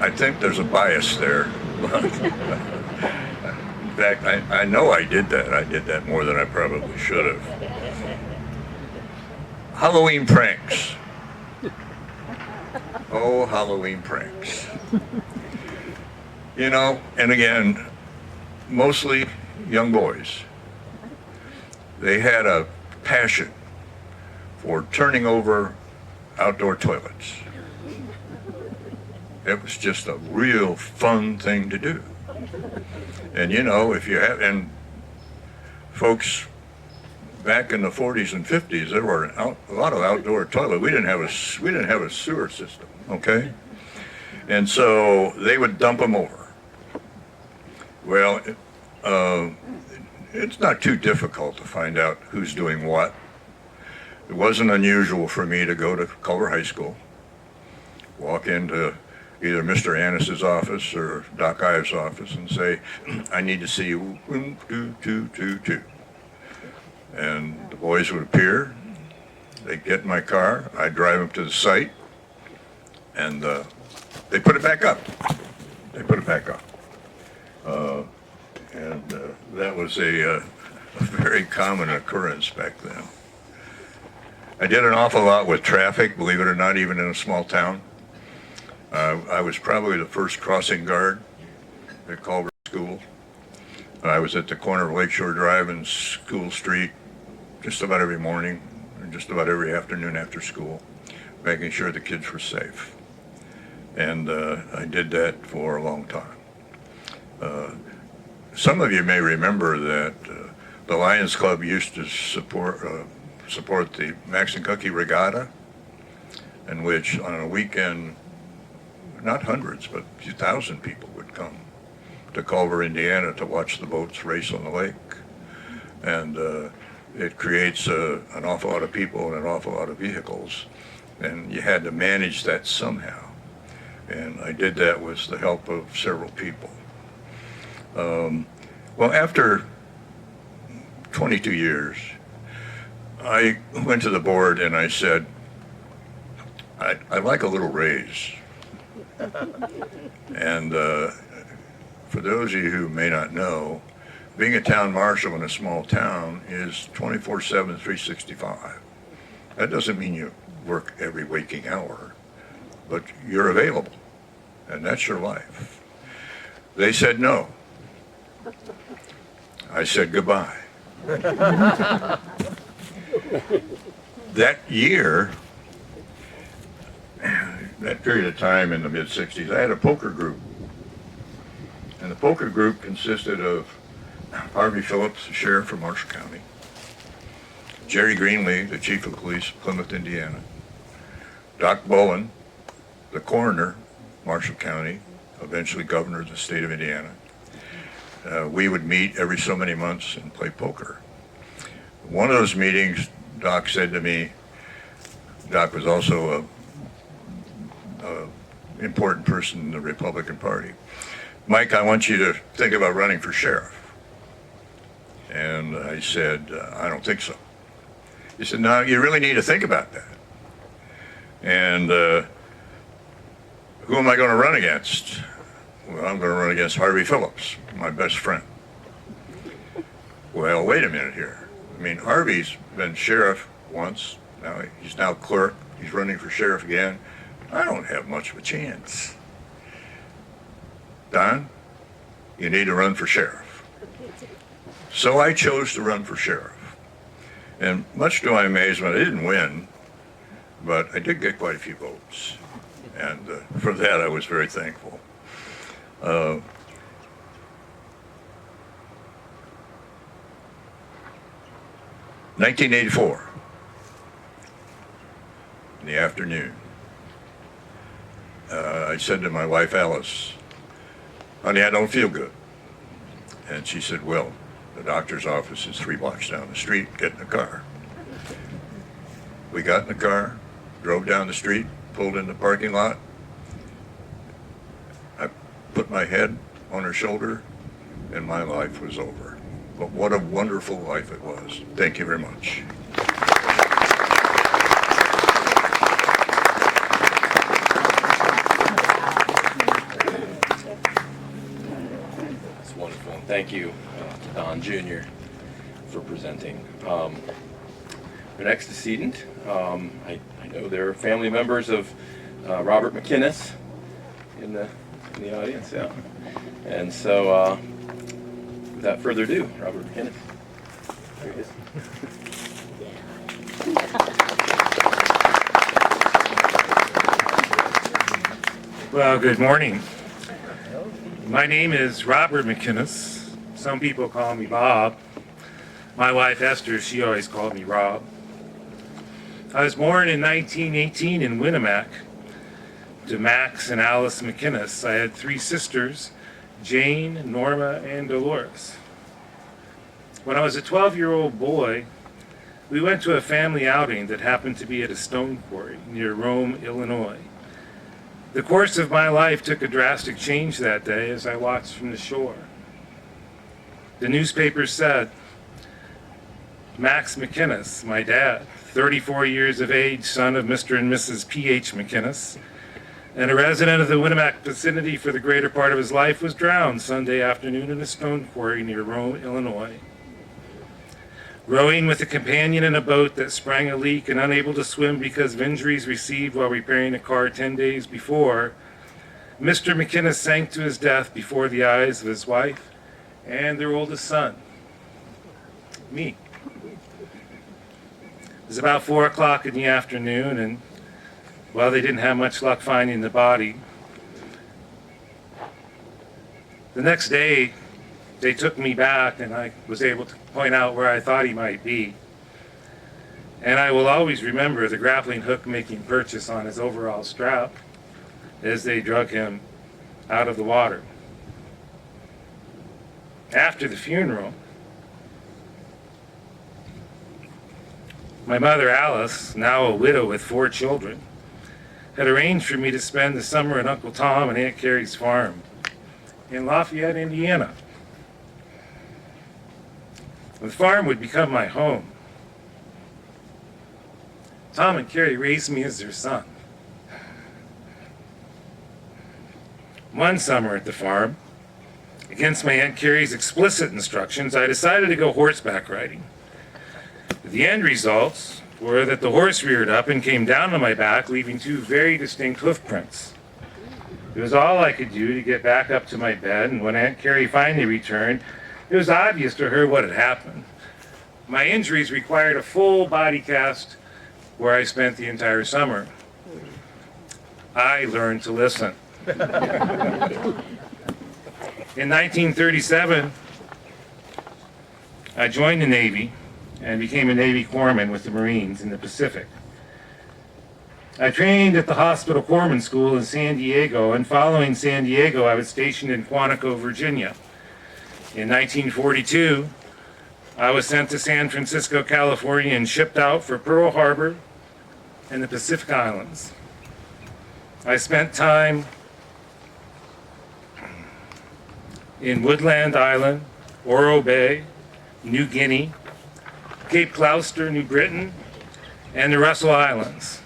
I think there's a bias there. In fact, I know I did that. I did that more than I probably should have. Halloween pranks. Oh, Halloween pranks. You know, and again, mostly young boys. They had a passion for turning over outdoor toilets. It was just a real fun thing to do. And you know, if you have, and folks, back in the 40s and 50s, there were a lot of outdoor toilets. We didn't have a sewer system, okay? And so they would dump them over. Well, it's not too difficult to find out who's doing what. It wasn't unusual for me to go to Culver High School, walk into either Mr. Annis's office or Doc Ives' office and say, I need to see you, 1, 2, 2, 2, 2. And the boys would appear, they'd get in my car, I'd drive them to the site, and they put it back up. They put it back up. That was a very common occurrence back then. I did an awful lot with traffic, believe it or not, even in a small town. I was probably the first crossing guard at Culver School. I was at the corner of Lakeshore Drive and School Street just about every morning and just about every afternoon after school, making sure the kids were safe. And I did that for a long time. Some of you may remember that the Lions Club used to support the Maxinkuckee Regatta, in which on a weekend, not hundreds, but a few thousand people would come to Culver, Indiana to watch the boats race on the lake. And it creates an awful lot of people and an awful lot of vehicles. And you had to manage that somehow. And I did that with the help of several people. Well, after 22 years, I went to the board and I said, I'd like a little raise. And for those of you who may not know, being a town marshal in a small town is 24/7, 365. That doesn't mean you work every waking hour, but you're available, and that's your life. They said no. I said goodbye. That year, that period of time in the mid-60s, I had a poker group. And the poker group consisted of Harvey Phillips, the sheriff from Marshall County, Jerry Greenlee, the chief of police of Plymouth, Indiana, Doc Bowen, the coroner, Marshall County, eventually governor of the state of Indiana. We would meet every so many months and play poker. One of those meetings, Doc said to me, Doc was also a important person in the Republican Party. Mike, I want you to think about running for sheriff. And I said, I don't think so. He said, no, you really need to think about that. And who am I going to run against? Well, I'm going to run against Harvey Phillips, my best friend. Well, wait a minute here. I mean, Harvey's been sheriff once. Now he's now clerk. He's running for sheriff again. I don't have much of a chance. Don, you need to run for sheriff. So I chose to run for sheriff. And much to my amazement, I didn't win, but I did get quite a few votes. And for that, I was very thankful. 1984, in the afternoon, I said to my wife, Alice, honey, I don't feel good. And she said, well, the doctor's office is 3 blocks down the street. Get in the car. We got in the car, drove down the street, pulled in the parking lot. I put my head on her shoulder, and my life was over. But what a wonderful life it was. Thank you very much. That's wonderful. And thank you to Don Jr. for presenting. our next decedent. I know there are family members of Robert McKinnis in the audience, yeah. And so, without further ado, Robert McKinnis. Here he is. Well, good morning. My name is Robert McKinnis. Some people call me Bob. My wife Esther, she always called me Rob. I was born in 1918 in Winnemac to Max and Alice McKinnis. I had 3 sisters, Jane, Norma, and Dolores. When I was a 12-year-old boy, we went to a family outing that happened to be at a stone quarry near Rome, Illinois. The course of my life took a drastic change that day as I watched from the shore. The newspaper said, Max McKinnis, my dad, 34 years of age, son of Mr. and Mrs. P.H. McKinnis, and a resident of the Winnemac vicinity for the greater part of his life, was drowned Sunday afternoon in a stone quarry near Rome, Illinois. Rowing with a companion in a boat that sprang a leak and unable to swim because of injuries received while repairing a car 10 days before, Mr. McKinnis sank to his death before the eyes of his wife and their oldest son, me. It was about 4 o'clock in the afternoon, and well, they didn't have much luck finding the body. The next day, they took me back, and I was able to point out where I thought he might be. And I will always remember the grappling hook making purchase on his overall strap as they drug him out of the water. After the funeral, my mother Alice, now a widow with 4 children, had arranged for me to spend the summer at Uncle Tom and Aunt Carrie's farm in Lafayette, Indiana. The farm would become my home. Tom and Carrie raised me as their son. One summer at the farm, against my Aunt Carrie's explicit instructions, I decided to go horseback riding. The end results were that the horse reared up and came down on my back, leaving 2 very distinct hoof prints. It was all I could do to get back up to my bed, and when Aunt Carrie finally returned, it was obvious to her what had happened. My injuries required a full body cast where I spent the entire summer. I learned to listen. In 1937, I joined the Navy and became a Navy corpsman with the Marines in the Pacific. I trained at the Hospital Corpsman School in San Diego, and following San Diego, I was stationed in Quantico, Virginia. In 1942, I was sent to San Francisco, California, and shipped out for Pearl Harbor and the Pacific Islands. I spent time in Woodland Island, Oro Bay, New Guinea, Cape Gloucester, New Britain, and the Russell Islands.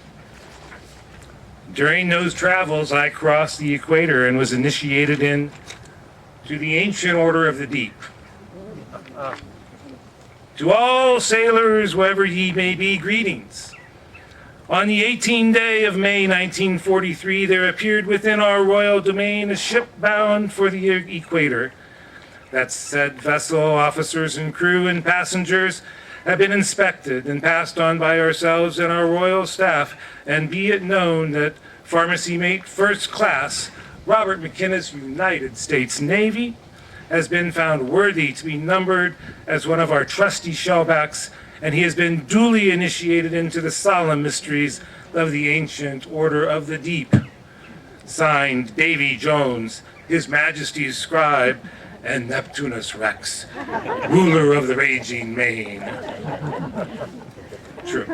During those travels, I crossed the equator and was initiated into the ancient order of the deep. To all sailors, wherever ye may be, greetings. On the 18th day of May 1943, there appeared within our royal domain a ship bound for the equator. That said vessel, officers and crew and passengers have been inspected and passed on by ourselves and our royal staff, and be it known that Pharmacy Mate First Class Robert McKinnis, United States Navy, has been found worthy to be numbered as one of our trusty shellbacks, and he has been duly initiated into the solemn mysteries of the ancient order of the deep. Signed, Davy Jones, His Majesty's scribe, and Neptunus Rex, ruler of the raging main. True.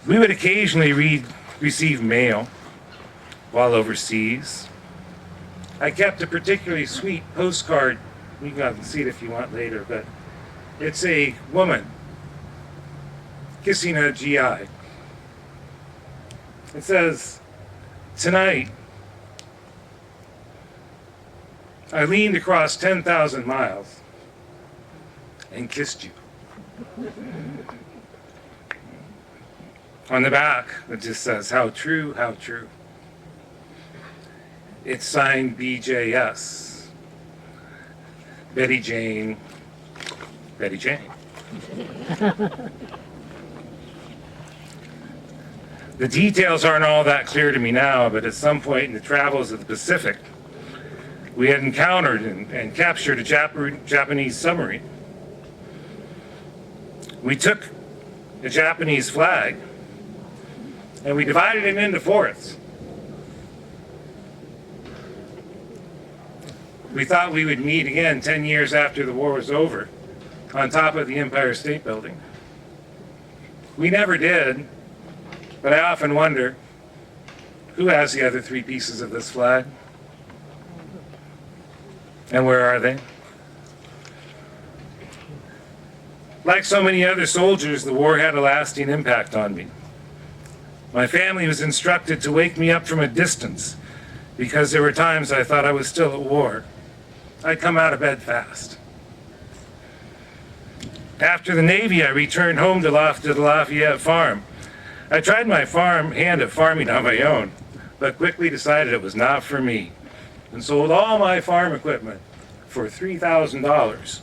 We would occasionally receive mail while overseas. I kept a particularly sweet postcard. You can see it if you want later, but it's a woman kissing a GI. It says, "Tonight, I leaned across 10,000 miles and kissed you. On the back, it just says, how true, how true. It's signed BJS. Betty Jane, Betty Jane. The details aren't all that clear to me now, but at some point in the travels of the Pacific, we had encountered and captured a Japanese submarine. We took a Japanese flag and we divided it into fourths. We thought we would meet again 10 years after the war was over on top of the Empire State Building. We never did, but I often wonder, who has the other 3 pieces of this flag? And where are they? Like so many other soldiers, the war had a lasting impact on me. My family was instructed to wake me up from a distance because there were times I thought I was still at war. I'd come out of bed fast. After the Navy, I returned home to the Lafayette farm. I tried my hand at farming on my own, but quickly decided it was not for me, and sold all my farm equipment for $3,000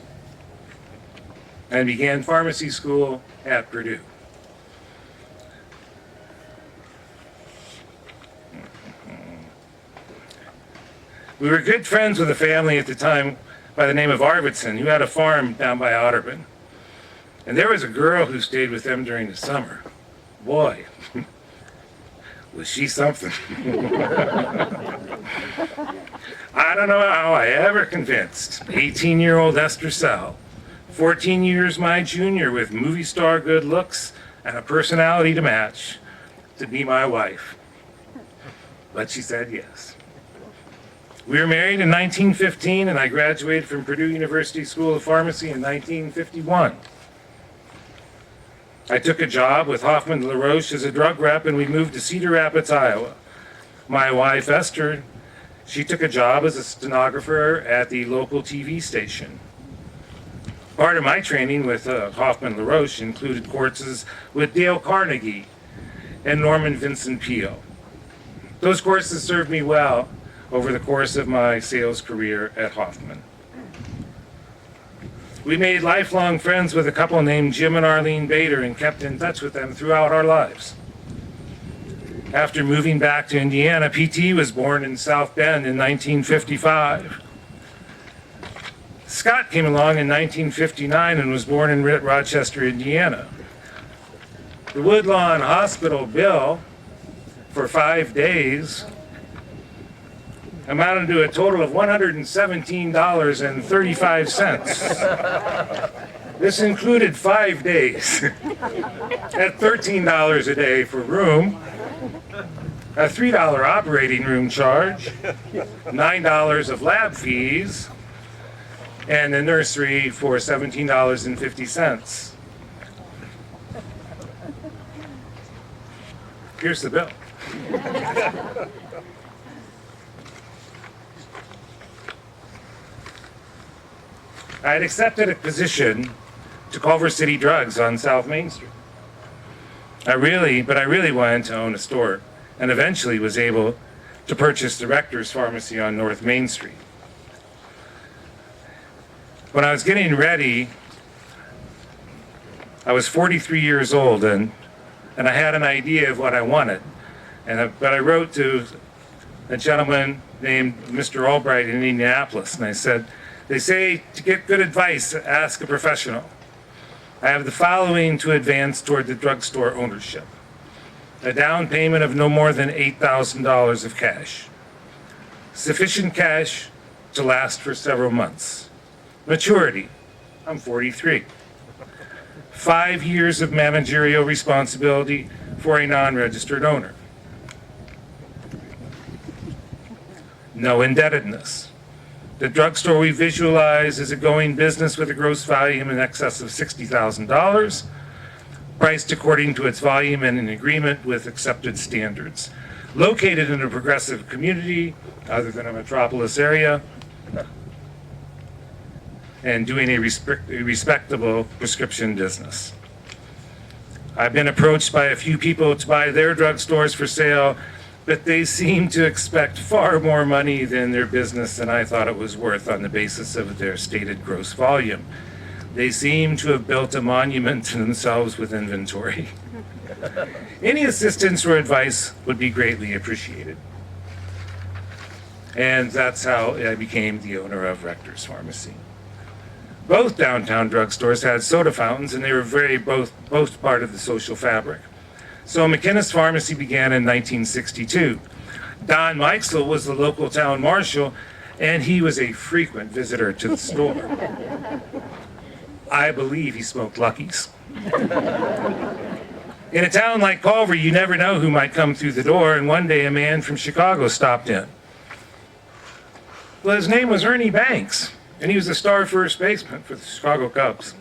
and began pharmacy school at Purdue. We were good friends with a family at the time by the name of Arvidsson, who had a farm down by Otterburn. And there was a girl who stayed with them during the summer. Boy, was she something. I don't know how I ever convinced 18-year-old Esther Sell, 14 years my junior with movie star good looks and a personality to match, to be my wife. But she said yes. We were married in 1915, and I graduated from Purdue University School of Pharmacy in 1951. I took a job with Hoffman LaRoche as a drug rep, and we moved to Cedar Rapids, Iowa. My wife, Esther, she took a job as a stenographer at the local TV station. Part of my training with Hoffman LaRoche included courses with Dale Carnegie and Norman Vincent Peale. Those courses served me well over the course of my sales career at Hoffman. We made lifelong friends with a couple named Jim and Arlene Bader and kept in touch with them throughout our lives. After moving back to Indiana, PT was born in South Bend in 1955. Scot came along in 1959 and was born in Rochester, Indiana. The Woodlawn Hospital bill for 5 days amounted to a total of $117.35. This included 5 days at $13 a day for room, a $3 operating room charge, $9 of lab fees, and the nursery for $17.50. Here's the bill. I had accepted a position to Culver City Drugs on South Main Street. I really wanted to own a store, and eventually was able to purchase the Rector's Pharmacy on North Main Street. When I was getting ready, I was 43 years old, and I had an idea of what I wanted. But I wrote to a gentleman named Mr. Albright in Indianapolis, and I said, they say to get good advice, ask a professional. I have the following to advance toward the drugstore ownership. A down payment of no more than $8,000 of cash. Sufficient cash to last for several months. Maturity, I'm 43. 5 years of managerial responsibility for a non-registered owner. No indebtedness. The drugstore we visualize is a going business with a gross volume in excess of $60,000, priced according to its volume and in agreement with accepted standards. Located in a progressive community, other than a metropolis area, and doing a respectable prescription business. I've been approached by a few people to buy their drugstores for sale, but they seem to expect far more money than their business than I thought it was worth on the basis of their stated gross volume. They seem to have built a monument to themselves with inventory. Any assistance or advice would be greatly appreciated. And that's how I became the owner of Rector's Pharmacy. Both downtown drugstores had soda fountains, and they were both part of the social fabric. So McKinnis Pharmacy began in 1962. Don Mikesell was the local town marshal, and he was a frequent visitor to the store. I believe he smoked Luckies. In a town like Culver, you never know who might come through the door, and one day a man from Chicago stopped in. Well, his name was Ernie Banks, and he was the star first baseman for the Chicago Cubs.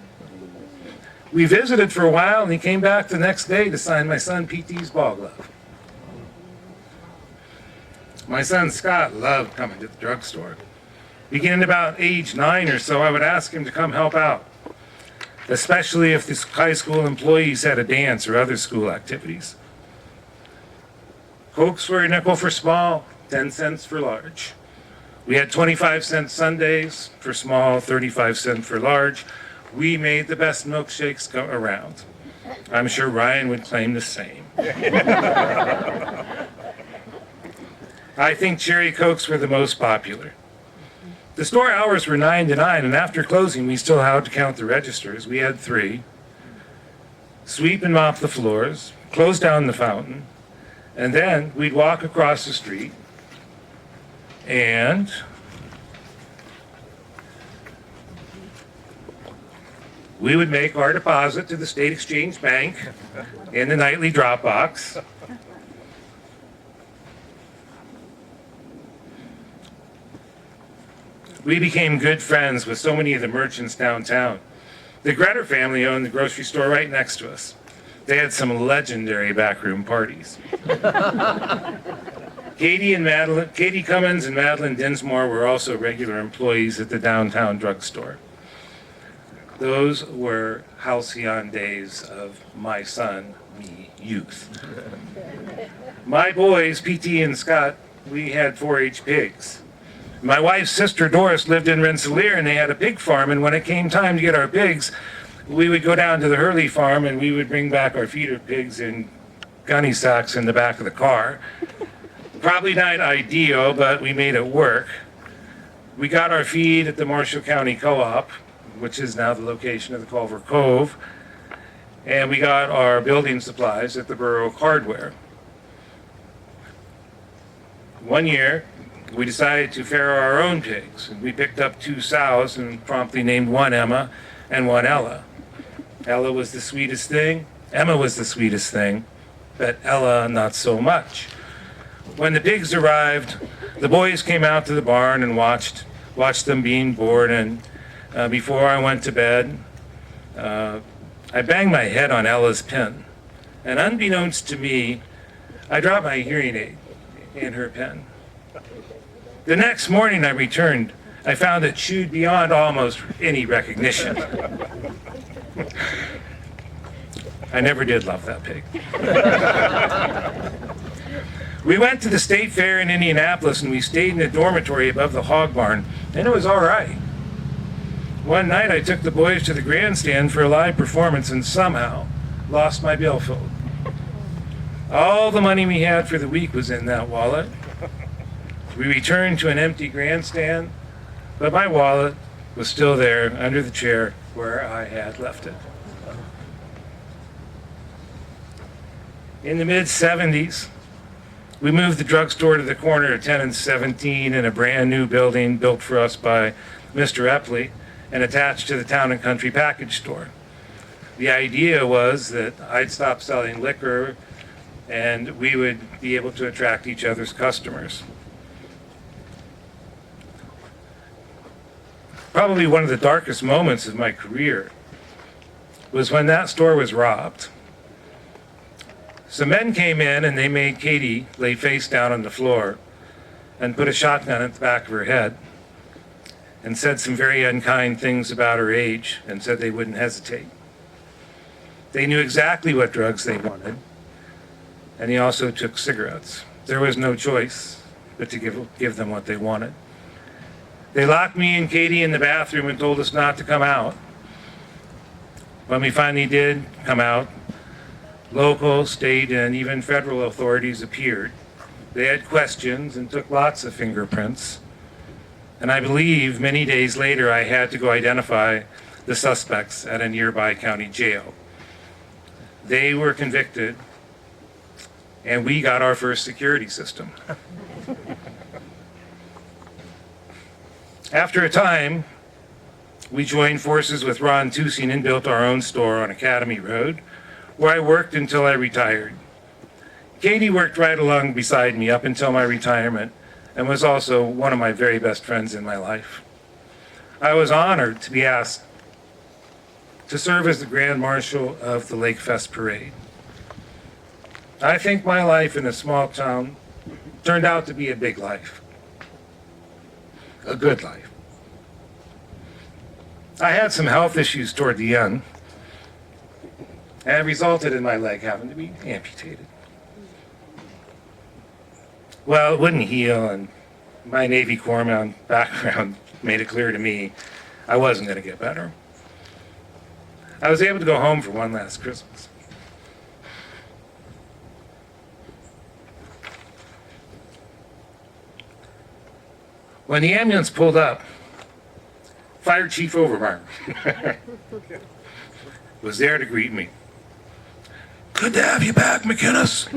We visited for a while, and he came back the next day to sign my son PT's ball glove. My son Scot loved coming to the drugstore. Beginning about age 9 or so, I would ask him to come help out, especially if the high school employees had a dance or other school activities. Cokes were a nickel for small, 10 cents for large. We had 25-cent sundaes for small, 35-cent for large. We made the best milkshakes go around. I'm sure Ryan would claim the same. I think cherry Cokes were the most popular. The store hours were 9 to 9, and after closing, we still had to count the registers. We had 3. Sweep and mop the floors, close down the fountain, and then we'd walk across the street, and we would make our deposit to the State Exchange Bank in the nightly drop box. We became good friends with so many of the merchants downtown. The Gretter family owned the grocery store right next to us. They had some legendary backroom parties. Katie Cummins and Madeline Dinsmore were also regular employees at the downtown drugstore. Those were halcyon days of my son, me, youth. My boys, PT and Scot, we had 4-H pigs. My wife's sister Doris lived in Rensselaer, and they had a pig farm, and when it came time to get our pigs, we would go down to the Hurley farm and we would bring back our feeder pigs in gunny sacks in the back of the car. Probably not ideal, but we made it work. We got our feed at the Marshall County Co-op, which is now the location of the Culver Cove, and we got our building supplies at the Borough Hardware. One year, we decided to farrow our own pigs, and we picked up 2 sows and promptly named one Emma and one Ella. Ella was the sweetest thing, Emma was the sweetest thing, but Ella not so much. When the pigs arrived, the boys came out to the barn and watched them being born, and before I went to bed, I banged my head on Ella's pen, and unbeknownst to me, I dropped my hearing aid in her pen. The next morning I returned, I found it chewed beyond almost any recognition. I never did love that pig. We went to the state fair in Indianapolis, and we stayed in a dormitory above the hog barn, and it was all right. One night I took the boys to the grandstand for a live performance and somehow lost my billfold. All the money we had for the week was in that wallet. We returned to an empty grandstand, but my wallet was still there under the chair where I had left it. In the mid-70s, we moved the drugstore to the corner of 10 and 17 in a brand new building built for us by Mr. Epley and attached to the Town and Country package store. The idea was that I'd stop selling liquor and we would be able to attract each other's customers. Probably one of the darkest moments of my career was when that store was robbed. Some men came in and they made Katie lay face down on the floor and put a shotgun at the back of her head. and said some very unkind things about her age and said they wouldn't hesitate. They knew exactly what drugs they wanted, and he also took cigarettes. There was no choice but to give them what they wanted. They locked me and Katie in the bathroom and told us not to come out. When we finally did come out, local, state, and even federal authorities appeared. They had questions and took lots of fingerprints. And I believe many days later I had to go identify the suspects at a nearby county jail. They were convicted, and we got our first security system. After a time, we joined forces with Ron Tusing and built our own store on Academy Road, where I worked until I retired. Katie worked right along beside me up until my retirement and was also one of my very best friends in my life. I was honored to be asked to serve as the Grand Marshal of the Lake Fest Parade. I think my life in a small town turned out to be a big life, a good life. I had some health issues toward the end, and it resulted in my leg having to be amputated. Well, it wouldn't heal, and my Navy Corpsman background made it clear to me I wasn't going to get better. I was able to go home for one last Christmas. When the ambulance pulled up, Fire Chief Overarm was there to greet me. Good to have you back, McKinnis.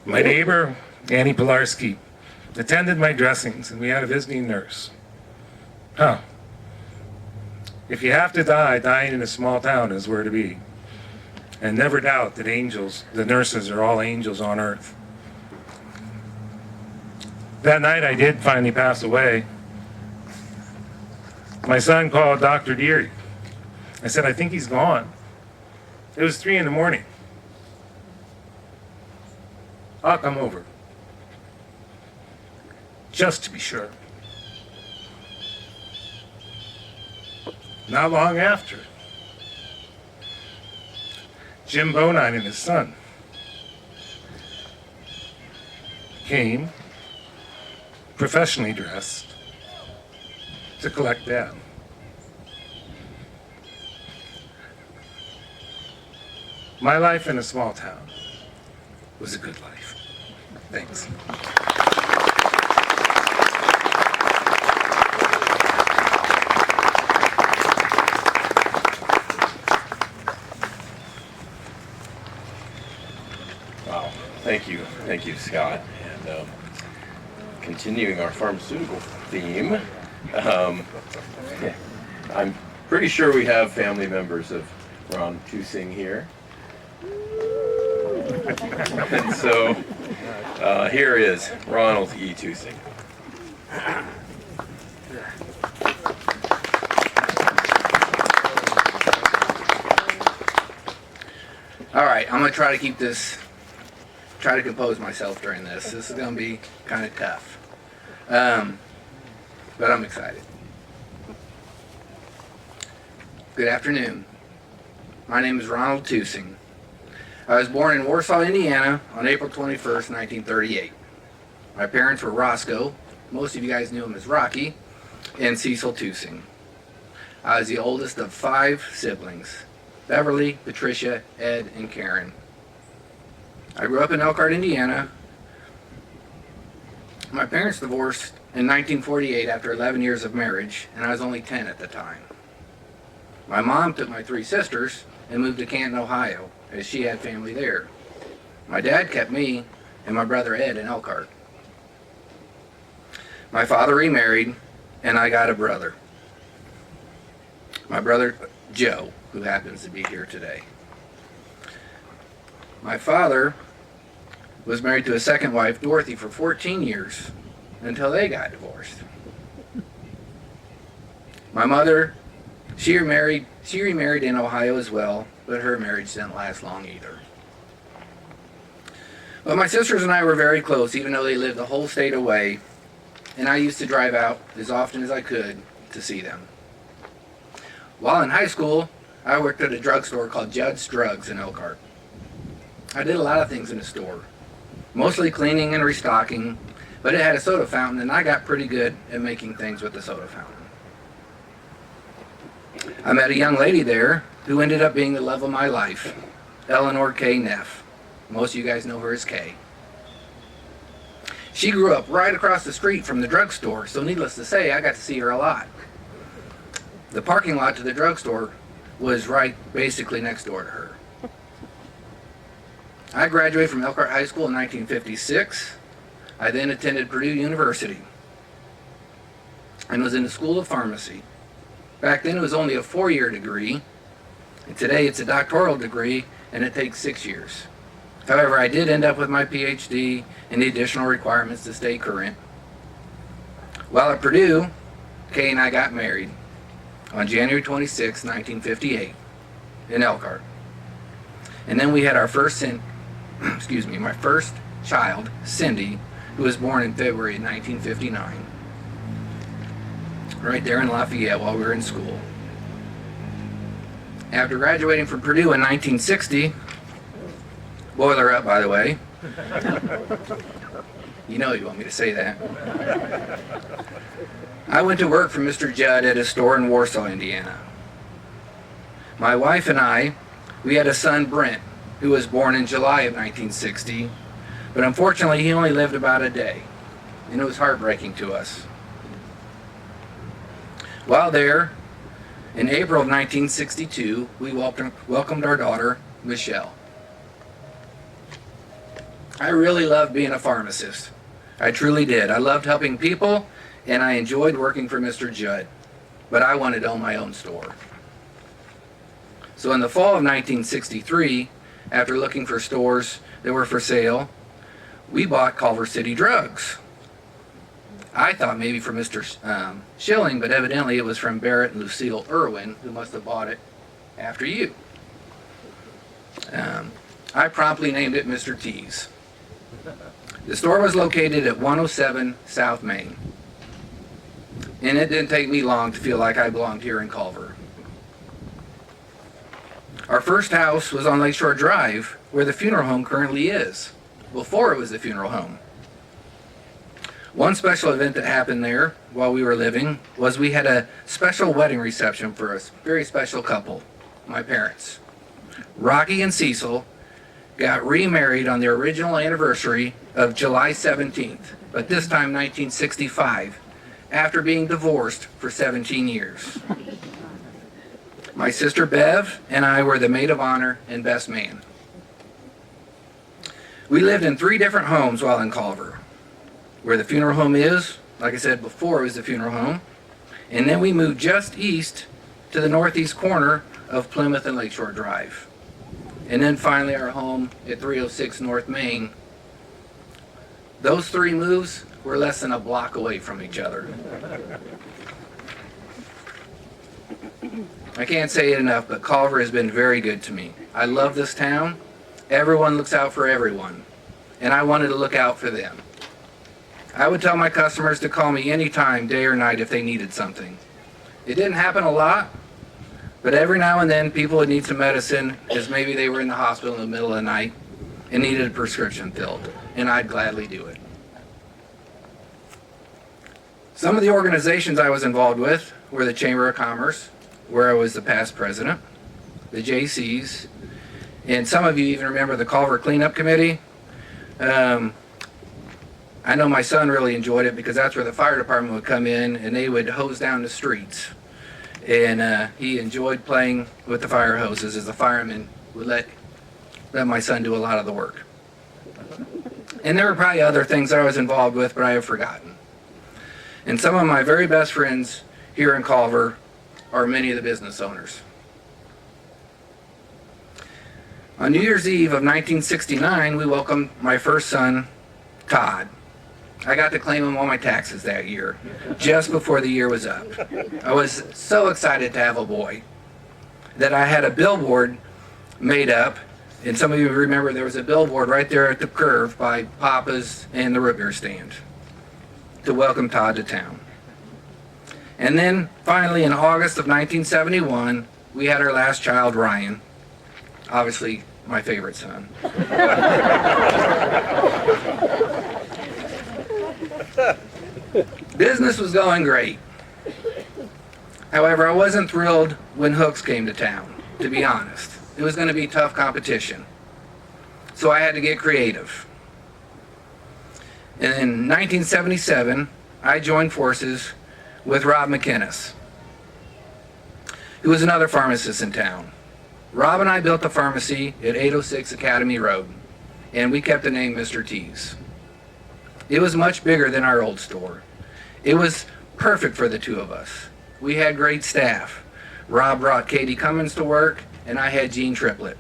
My neighbor, Annie Pilarski, attended my dressings, and we had a visiting nurse. Huh. If you have to die, dying in a small town is where to be. And never doubt that angels, the nurses are all angels on earth. That night I did finally pass away. My son called Dr. Deary. I said, I think he's gone. It was 3 a.m. I'll come over. Just to be sure. Not long after, Jim Bonine and his son came, professionally dressed, to collect Dad. My life in a small town was a good life. Thanks. Wow, thank you, Scott. And continuing our pharmaceutical theme, I'm pretty sure we have family members of Ron Tusing here. And so here is Ronold E. Tusing. All right, I'm gonna try to compose myself during this. This is gonna be kind of tough, but I'm excited. Good afternoon. My name is Ronold Tusing. I was born in Warsaw, Indiana on April 21st, 1938. My parents were Roscoe, most of you guys knew him as Rocky, and Cecil Tusing. I was the oldest of 5 siblings, Beverly, Patricia, Ed, and Karen. I grew up in Elkhart, Indiana. My parents divorced in 1948 after 11 years of marriage, and I was only 10 at the time. My mom took my 3 sisters and moved to Canton, Ohio, as she had family there. My dad kept me and my brother Ed in Elkhart. My father remarried, and I got a brother. My brother Joe, who happens to be here today. My father was married to his second wife, Dorothy, for 14 years until they got divorced. My mother, she remarried in Ohio as well, but her marriage didn't last long either. But my sisters and I were very close, even though they lived a whole state away, and I used to drive out as often as I could to see them. While in high school, I worked at a drugstore called Judd's Drugs in Elkhart. I did a lot of things in the store, mostly cleaning and restocking, but it had a soda fountain, and I got pretty good at making things with the soda fountain. I met a young lady there who ended up being the love of my life, Eleanor K. Neff. Most of you guys know her as Kay. She grew up right across the street from the drugstore, so needless to say, I got to see her a lot. The parking lot to the drugstore was right basically next door to her. I graduated from Elkhart High School in 1956. I then attended Purdue University and was in the School of Pharmacy. Back then it was only a 4-year degree, and today it's a doctoral degree and it takes 6 years. However, I did end up with my PhD and the additional requirements to stay current. While at Purdue, Kay and I got married on January 26, 1958 in Elkhart. And then we had our first my first child, Cindy, who was born in February of 1959. Right there in Lafayette while we were in school. After graduating from Purdue in 1960, boiler up by the way. You know you want me to say that. I went to work for Mr. Judd at a store in Warsaw, Indiana. My wife and I, we had a son, Brent, who was born in July of 1960, but unfortunately he only lived about a day, and it was heartbreaking to us. While there, in April of 1962, we welcomed our daughter, Michelle. I really loved being a pharmacist. I truly did. I loved helping people, and I enjoyed working for Mr. Judd, but I wanted to own my own store. So in the fall of 1963, after looking for stores that were for sale, we bought Culver City Drugs. I thought maybe from Mr. Shilling, but evidently it was from Barrett and Lucille Irwin, who must have bought it after you. I promptly named it Mr. T's. The store was located at 107 South Main, and it didn't take me long to feel like I belonged here in Culver. Our first house was on Lakeshore Drive, where the funeral home currently is, before it was the funeral home. One special event that happened there while we were living was we had a special wedding reception for a very special couple, my parents. Rocky and Cecil got remarried on their original anniversary of July 17th, but this time 1965, after being divorced for 17 years. My sister Bev and I were the maid of honor and best man. We lived in 3 different homes while in Culver. Where the funeral home is, like I said before, it was the funeral home. And then we moved just east to the northeast corner of Plymouth and Lakeshore Drive. And then finally our home at 306 North Main. Those 3 moves were less than a block away from each other. I can't say it enough, but Culver has been very good to me. I love this town. Everyone looks out for everyone, and I wanted to look out for them. I would tell my customers to call me anytime, day or night, if they needed something. It didn't happen a lot, but every now and then people would need some medicine, as maybe they were in the hospital in the middle of the night and needed a prescription filled, and I'd gladly do it. Some of the organizations I was involved with were the Chamber of Commerce, where I was the past president, the JCs, and some of you even remember the Culver Cleanup Committee. I know my son really enjoyed it because that's where the fire department would come in and they would hose down the streets. And he enjoyed playing with the fire hoses as the firemen would let my son do a lot of the work. And there were probably other things that I was involved with, but I have forgotten. And some of my very best friends here in Culver are many of the business owners. On New Year's Eve of 1969, we welcomed my first son, Todd. I got to claim him on my taxes that year, just before the year was up. I was so excited to have a boy that I had a billboard made up And some of you remember there was a billboard right there at the curve by Papa's and the root beer stand to welcome Todd to town. And then finally in August of 1971, we had our last child, Ryan. Obviously, my favorite son. Business was going great. However, I wasn't thrilled when Hooks came to town, to be honest. It was going to be tough competition. So I had to get creative. And in 1977, I joined forces with Rob McKinnis, who was another pharmacist in town. Rob and I built a pharmacy at 806 Academy Road, and we kept the name Mr. T's. It was much bigger than our old store. It was perfect for the two of us. We had great staff. Rob brought Katie Cummins to work, and I had Jean Triplett.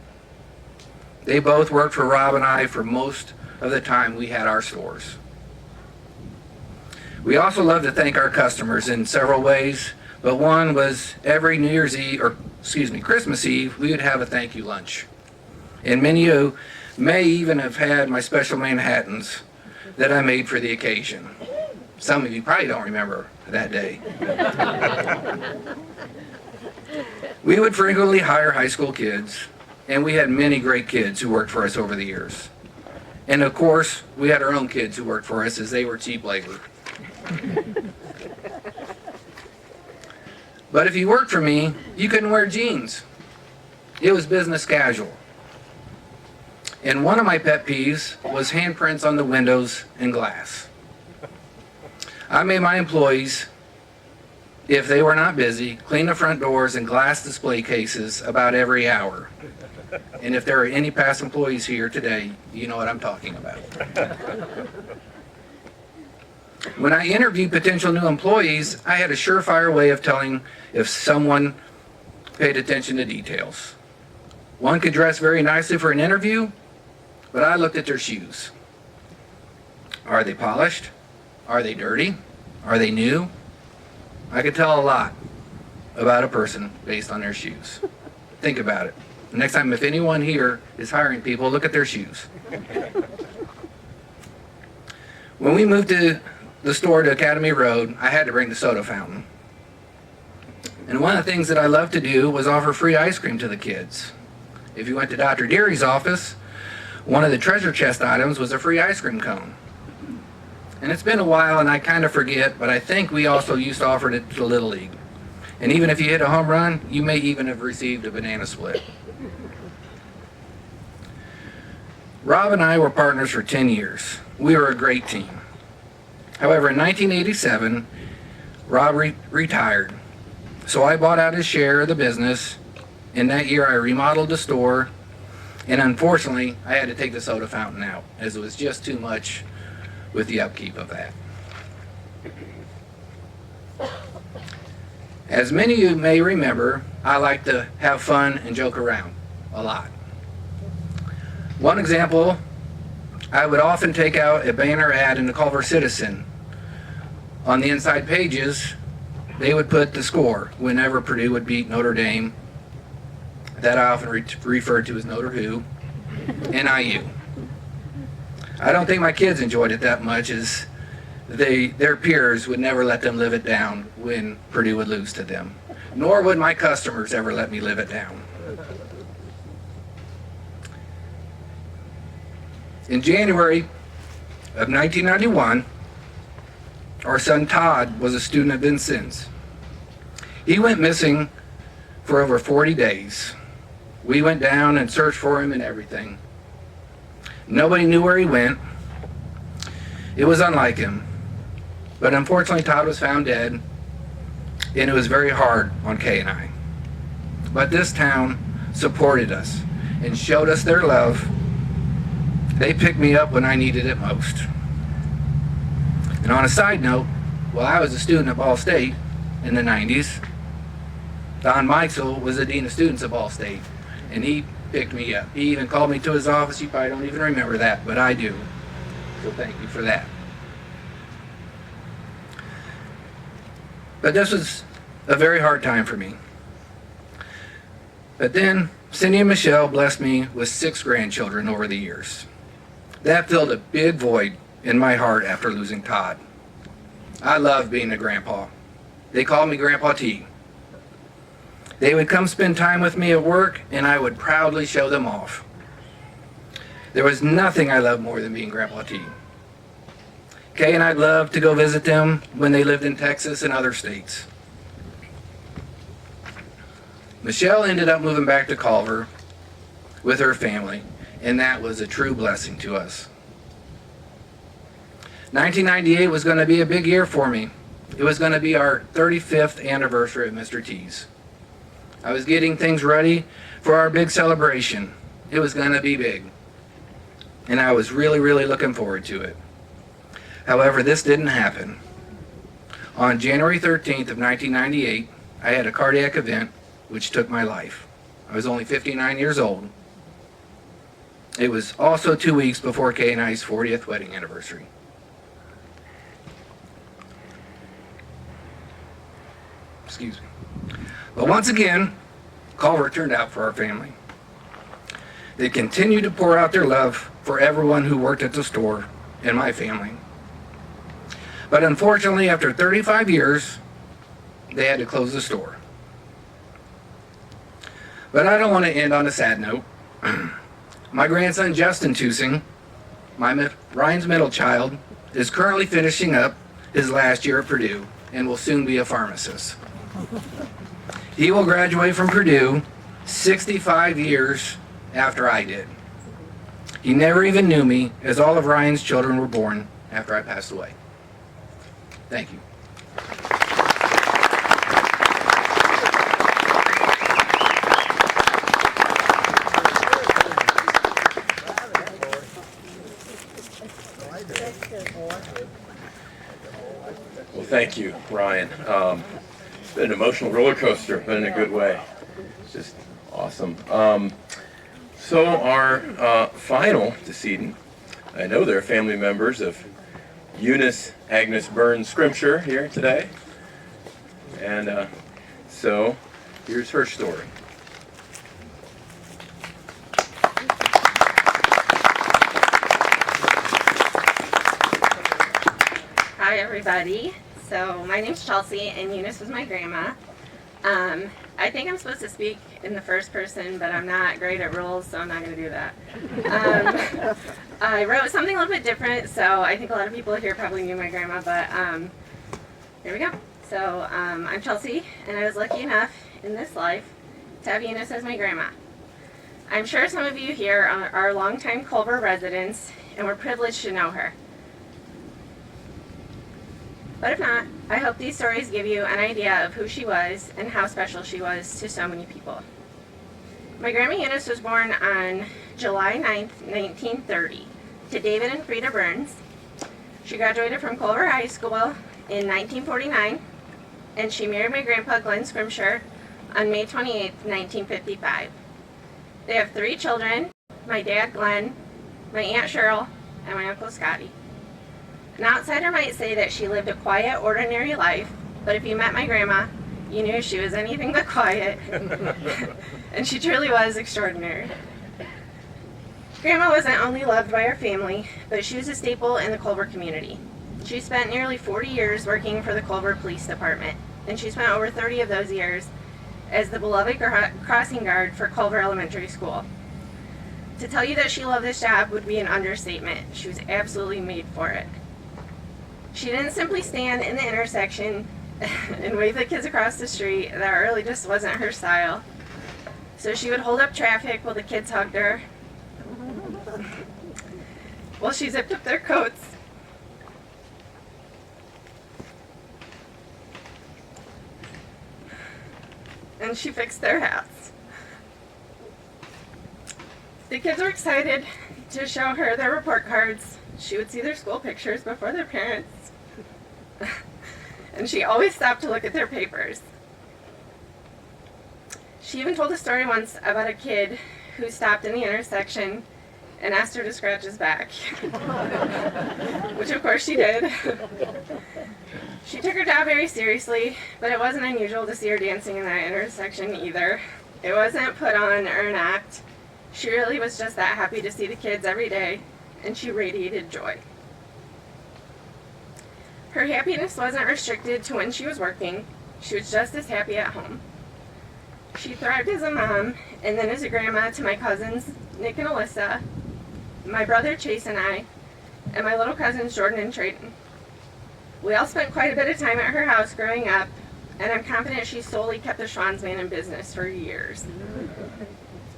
They both worked for Rob and I for most of the time we had our stores. We also love to thank our customers in several ways, but one was every Christmas Eve, we would have a thank you lunch. And many of you may even have had my special Manhattans that I made for the occasion. Some of you probably don't remember that day. We would frequently hire high school kids, and we had many great kids who worked for us over the years. And of course, we had our own kids who worked for us as they were cheap labor. But if you worked for me, you couldn't wear jeans. It was business casual. And one of my pet peeves was handprints on the windows and glass. I made my employees, if they were not busy, clean the front doors and glass display cases about every hour. And if there are any past employees here today, you know what I'm talking about. When I interviewed potential new employees, I had a surefire way of telling if someone paid attention to details. One could dress very nicely for an interview, but I looked at their shoes. Are they polished? Are they dirty? Are they new? I could tell a lot about a person based on their shoes. Think about it. Next time, if anyone here is hiring people, look at their shoes. When we moved to the store to Academy Road, I had to bring the soda fountain. And one of the things that I loved to do was offer free ice cream to the kids. If you went to Dr. Deary's office, one of the treasure chest items was a free ice cream cone. And it's been a while and I kind of forget, but I think we also used to offer it to Little League. And even if you hit a home run, you may even have received a banana split. Rob and I were partners for 10 years. We were a great team. However, in 1987, Rob retired. So I bought out his share of the business. And that year I remodeled the store. And unfortunately, I had to take the soda fountain out as it was just too much with the upkeep of that. As many of you may remember, I like to have fun and joke around a lot. One example, I would often take out a banner ad in the Culver Citizen. On the inside pages, they would put the score whenever Purdue would beat Notre Dame. That I often referred to as Notre Who, and IU. I don't think my kids enjoyed it that much, as their peers would never let them live it down when Purdue would lose to them. Nor would my customers ever let me live it down. In January of 1991, our son Todd was a student at Vincennes. He went missing for over 40 days. We went down and searched for him and everything. Nobody knew where he went. It was unlike him. But unfortunately, Todd was found dead, and it was very hard on Kay and I. But this town supported us and showed us their love. They picked me up when I needed it most. And on a side note, while I was a student at Ball State in the 90s, Don Mikesell was the Dean of Students at Ball State, and he picked me up. He even called me to his office. You probably don't even remember that, but I do. So thank you for that. But this was a very hard time for me. But then Cindy and Michelle blessed me with 6 grandchildren over the years. That filled a big void in my heart after losing Todd. I loved being a grandpa. They called me Grandpa T. They would come spend time with me at work, and I would proudly show them off. There was nothing I loved more than being Grandpa T. Kay and I'd love to go visit them when they lived in Texas and other states. Michelle ended up moving back to Culver with her family, and that was a true blessing to us. 1998 was going to be a big year for me. It was going to be our 35th anniversary of Mr. T's. I was getting things ready for our big celebration. It was going to be big, and I was really, really looking forward to it. However, this didn't happen. On January 13th of 1998, I had a cardiac event which took my life. I was only 59 years old. It was also 2 weeks before Kay and I's 40th wedding anniversary. Excuse me. But once again, Culver turned out for our family. They continued to pour out their love for everyone who worked at the store and my family. But unfortunately, after 35 years, they had to close the store. But I don't want to end on a sad note. My grandson, Justin Tusing, Ryan's middle child, is currently finishing up his last year at Purdue and will soon be a pharmacist. He will graduate from Purdue 65 years after I did. He never even knew me, as all of Ryan's children were born after I passed away. Thank you. Well, thank you, Ryan. It's been an emotional roller coaster, but in a good way. It's just awesome. So our final decedent, I know they're family members of Eunice Agnes Burns Schrimsher here today. And so here's her story. Hi everybody. So my name's Chelsea and Eunice was my grandma. I think I'm supposed to speak in the first person, but I'm not great at rules, so I'm not going to do that. I wrote something a little bit different, so I think a lot of people here probably knew my grandma, but here we go. So I'm Chelsea, and I was lucky enough in this life to have Eunice as my grandma. I'm sure some of you here are longtime Culver residents, and we're privileged to know her. But if not, I hope these stories give you an idea of who she was and how special she was to so many people. My grandma Eunice was born on July 9th, 1930, to David and Frida Burns. She graduated from Culver High School in 1949, and she married my grandpa Glenn Schrimsher on May 28th, 1955. They have 3 children, my dad Glenn, my Aunt Cheryl, and my Uncle Scotty. An outsider might say that she lived a quiet, ordinary life, but if you met my grandma, you knew she was anything but quiet, and she truly was extraordinary. Grandma wasn't only loved by her family, but she was a staple in the Culver community. She spent nearly 40 years working for the Culver Police Department, and she spent over 30 of those years as the beloved crossing guard for Culver Elementary School. To tell you that she loved this job would be an understatement. She was absolutely made for it. She didn't simply stand in the intersection and wave the kids across the street. That really just wasn't her style. So she would hold up traffic while the kids hugged her, while she zipped up their coats, and she fixed their hats. The kids were excited to show her their report cards. She would see their school pictures before their parents. And she always stopped to look at their papers. She even told a story once about a kid who stopped in the intersection and asked her to scratch his back. Which of course she did. She took her job very seriously, but it wasn't unusual to see her dancing in that intersection either. It wasn't put on or an act. She really was just that happy to see the kids every day, and she radiated joy. Her happiness wasn't restricted to when she was working. She was just as happy at home. She thrived as a mom and then as a grandma to my cousins, Nick and Alyssa, my brother Chase and I, and my little cousins Jordan and Trayton. We all spent quite a bit of time at her house growing up, and I'm confident she solely kept the Schwanzman in business for years.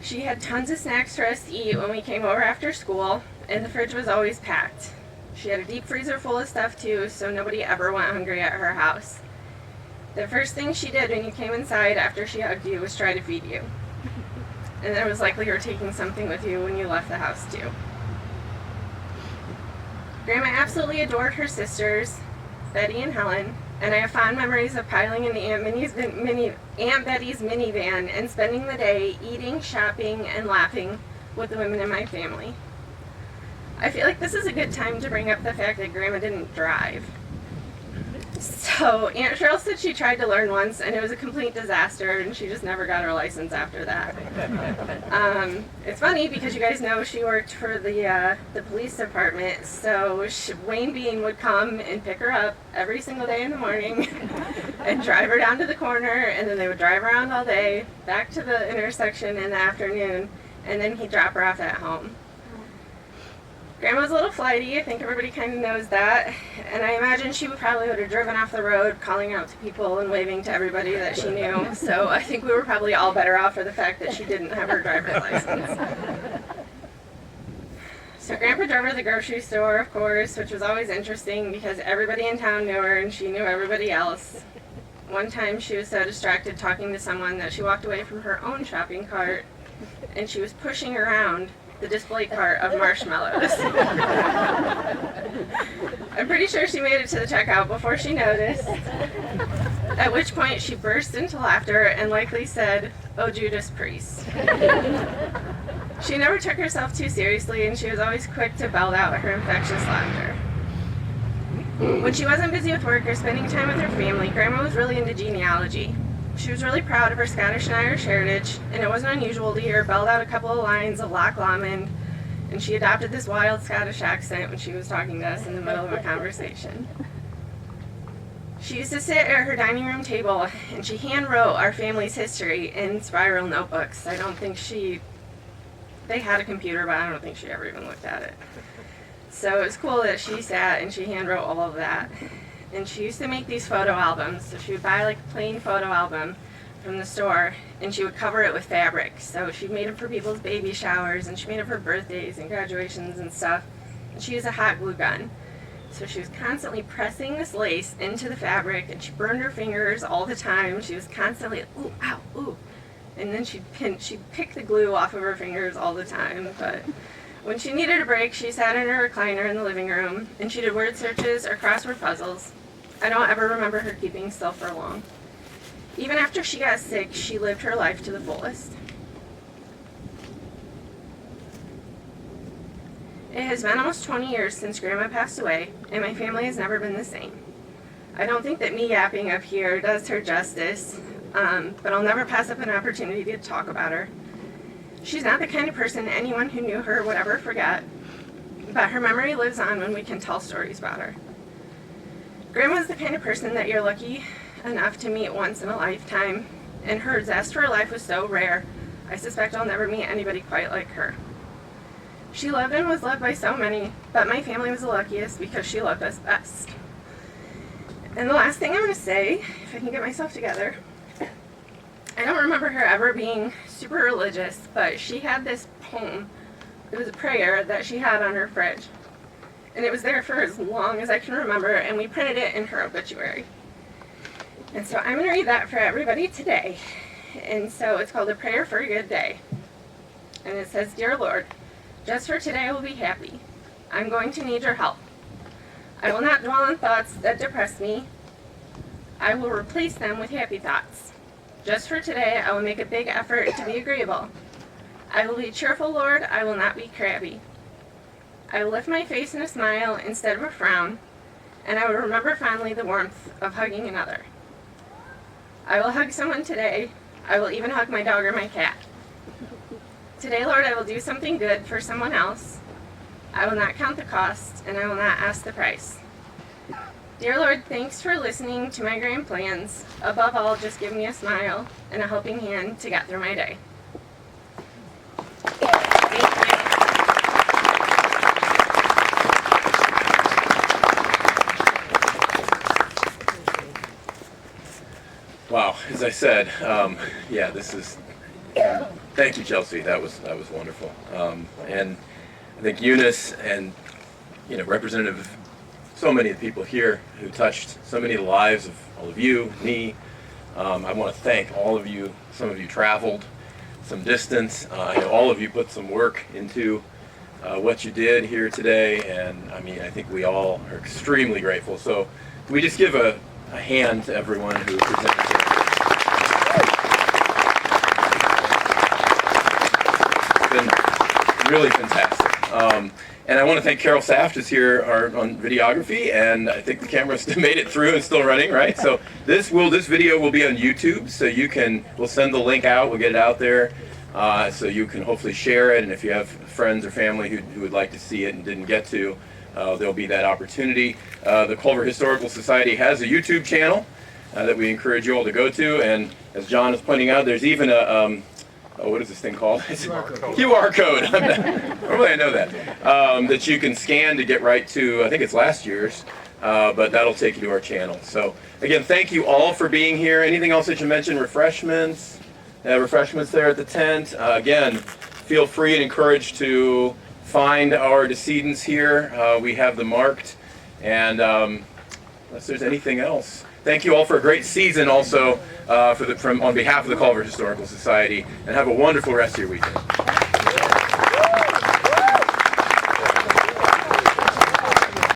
She had tons of snacks for us to eat when we came over after school, and the fridge was always packed. She had a deep freezer full of stuff too, so nobody ever went hungry at her house. The first thing she did when you came inside after she hugged you was try to feed you. And then it was likely you were taking something with you when you left the house too. Grandma absolutely adored her sisters, Betty and Helen, and I have fond memories of piling in the Aunt Betty's minivan and spending the day eating, shopping, and laughing with the women in my family. I feel like this is a good time to bring up the fact that Grandma didn't drive. So Aunt Cheryl said she tried to learn once and it was a complete disaster and she just never got her license after that. It's funny because you guys know she worked for the police department, so Wayne Bean would come and pick her up every single day in the morning and drive her down to the corner, and then they would drive around all day back to the intersection in the afternoon, and then he'd drop her off at home. Grandma was a little flighty, I think everybody kind of knows that, and I imagine she probably would have driven off the road calling out to people and waving to everybody that she knew, so I think we were probably all better off for the fact that she didn't have her driver's license. So Grandpa drove her to the grocery store, of course, which was always interesting because everybody in town knew her and she knew everybody else. One time she was so distracted talking to someone that she walked away from her own shopping cart and she was pushing around the display cart of marshmallows. I'm pretty sure she made it to the checkout before she noticed, at which point she burst into laughter and likely said, "Oh, Judas Priest." She never took herself too seriously and she was always quick to belt out her infectious laughter. When she wasn't busy with work or spending time with her family, Grandma was really into genealogy. She was really proud of her Scottish and Irish heritage, and it wasn't unusual to hear her belt out a couple of lines of Loch Lomond, and she adopted this wild Scottish accent when she was talking to us in the middle of a conversation. She used to sit at her dining room table, and she hand-wrote our family's history in spiral notebooks. I don't think they had a computer, but I don't think she ever even looked at it. So it was cool that she sat and she hand-wrote all of that. And she used to make these photo albums. So she would buy like a plain photo album from the store and she would cover it with fabric. So she made them for people's baby showers and she made them for birthdays and graduations and stuff. And she used a hot glue gun. So she was constantly pressing this lace into the fabric and she burned her fingers all the time. She was constantly, ooh, ow, ooh. And then she'd pick the glue off of her fingers all the time. But when she needed a break, she sat in her recliner in the living room and she did word searches or crossword puzzles. I don't ever remember her keeping still for long. Even after she got sick, she lived her life to the fullest. It has been almost 20 years since Grandma passed away, and my family has never been the same. I don't think that me yapping up here does her justice, but I'll never pass up an opportunity to talk about her. She's not the kind of person anyone who knew her would ever forget, but her memory lives on when we can tell stories about her. Grandma's the kind of person that you're lucky enough to meet once in a lifetime, and her zest for life was so rare, I suspect I'll never meet anybody quite like her. She loved and was loved by so many, but my family was the luckiest because she loved us best. And the last thing I'm going to say, if I can get myself together, I don't remember her ever being super religious, but she had this poem. It was a prayer that she had on her fridge. And it was there for as long as I can remember, and we printed it in her obituary. And so I'm going to read that for everybody today. And so it's called A Prayer for a Good Day. And it says, "Dear Lord, just for today I will be happy. I'm going to need your help. I will not dwell on thoughts that depress me. I will replace them with happy thoughts. Just for today I will make a big effort to be agreeable. I will be cheerful, Lord. I will not be crabby. I will lift my face in a smile instead of a frown, and I will remember fondly the warmth of hugging another. I will hug someone today I will even hug my dog or my cat. Today, Lord, I will do something good for someone else. I will not count the cost, and I will not ask the price. Dear Lord, thanks for listening to my grand plans. Above all, just give me a smile and a helping hand to get through my day. Thank you. Wow, as I said, yeah, this is. Thank you, Chelsea. That was wonderful. And I think Eunice and representative of so many of the people here who touched so many of the lives of all of you, me. I want to thank all of you. Some of you traveled some distance. I know all of you put some work into what you did here today, and I mean, I think we all are extremely grateful. So can we just give a hand to everyone who presented today? It's been really fantastic. And I want to thank Carol Saft is here on videography, and I think the camera made it through and still running, right? So this video will be on YouTube, so we'll send the link out, we'll get it out there, so you can hopefully share it, and if you have friends or family who would like to see it and didn't get to, there'll be that opportunity. The Culver Historical Society has a YouTube channel that we encourage you all to go to, and as John is pointing out, there's even a what is this thing called? QR code. Normally I know that. That you can scan to get right to, I think it's last year's, but that'll take you to our channel. So again, thank you all for being here. Anything else that you mentioned? Refreshments? Refreshments there at the tent. Again, feel free and encouraged to find our decedents here. We have them marked. And unless there's anything else. Thank you all for a great season also on behalf of the Culver Historical Society, and have a wonderful rest of your weekend.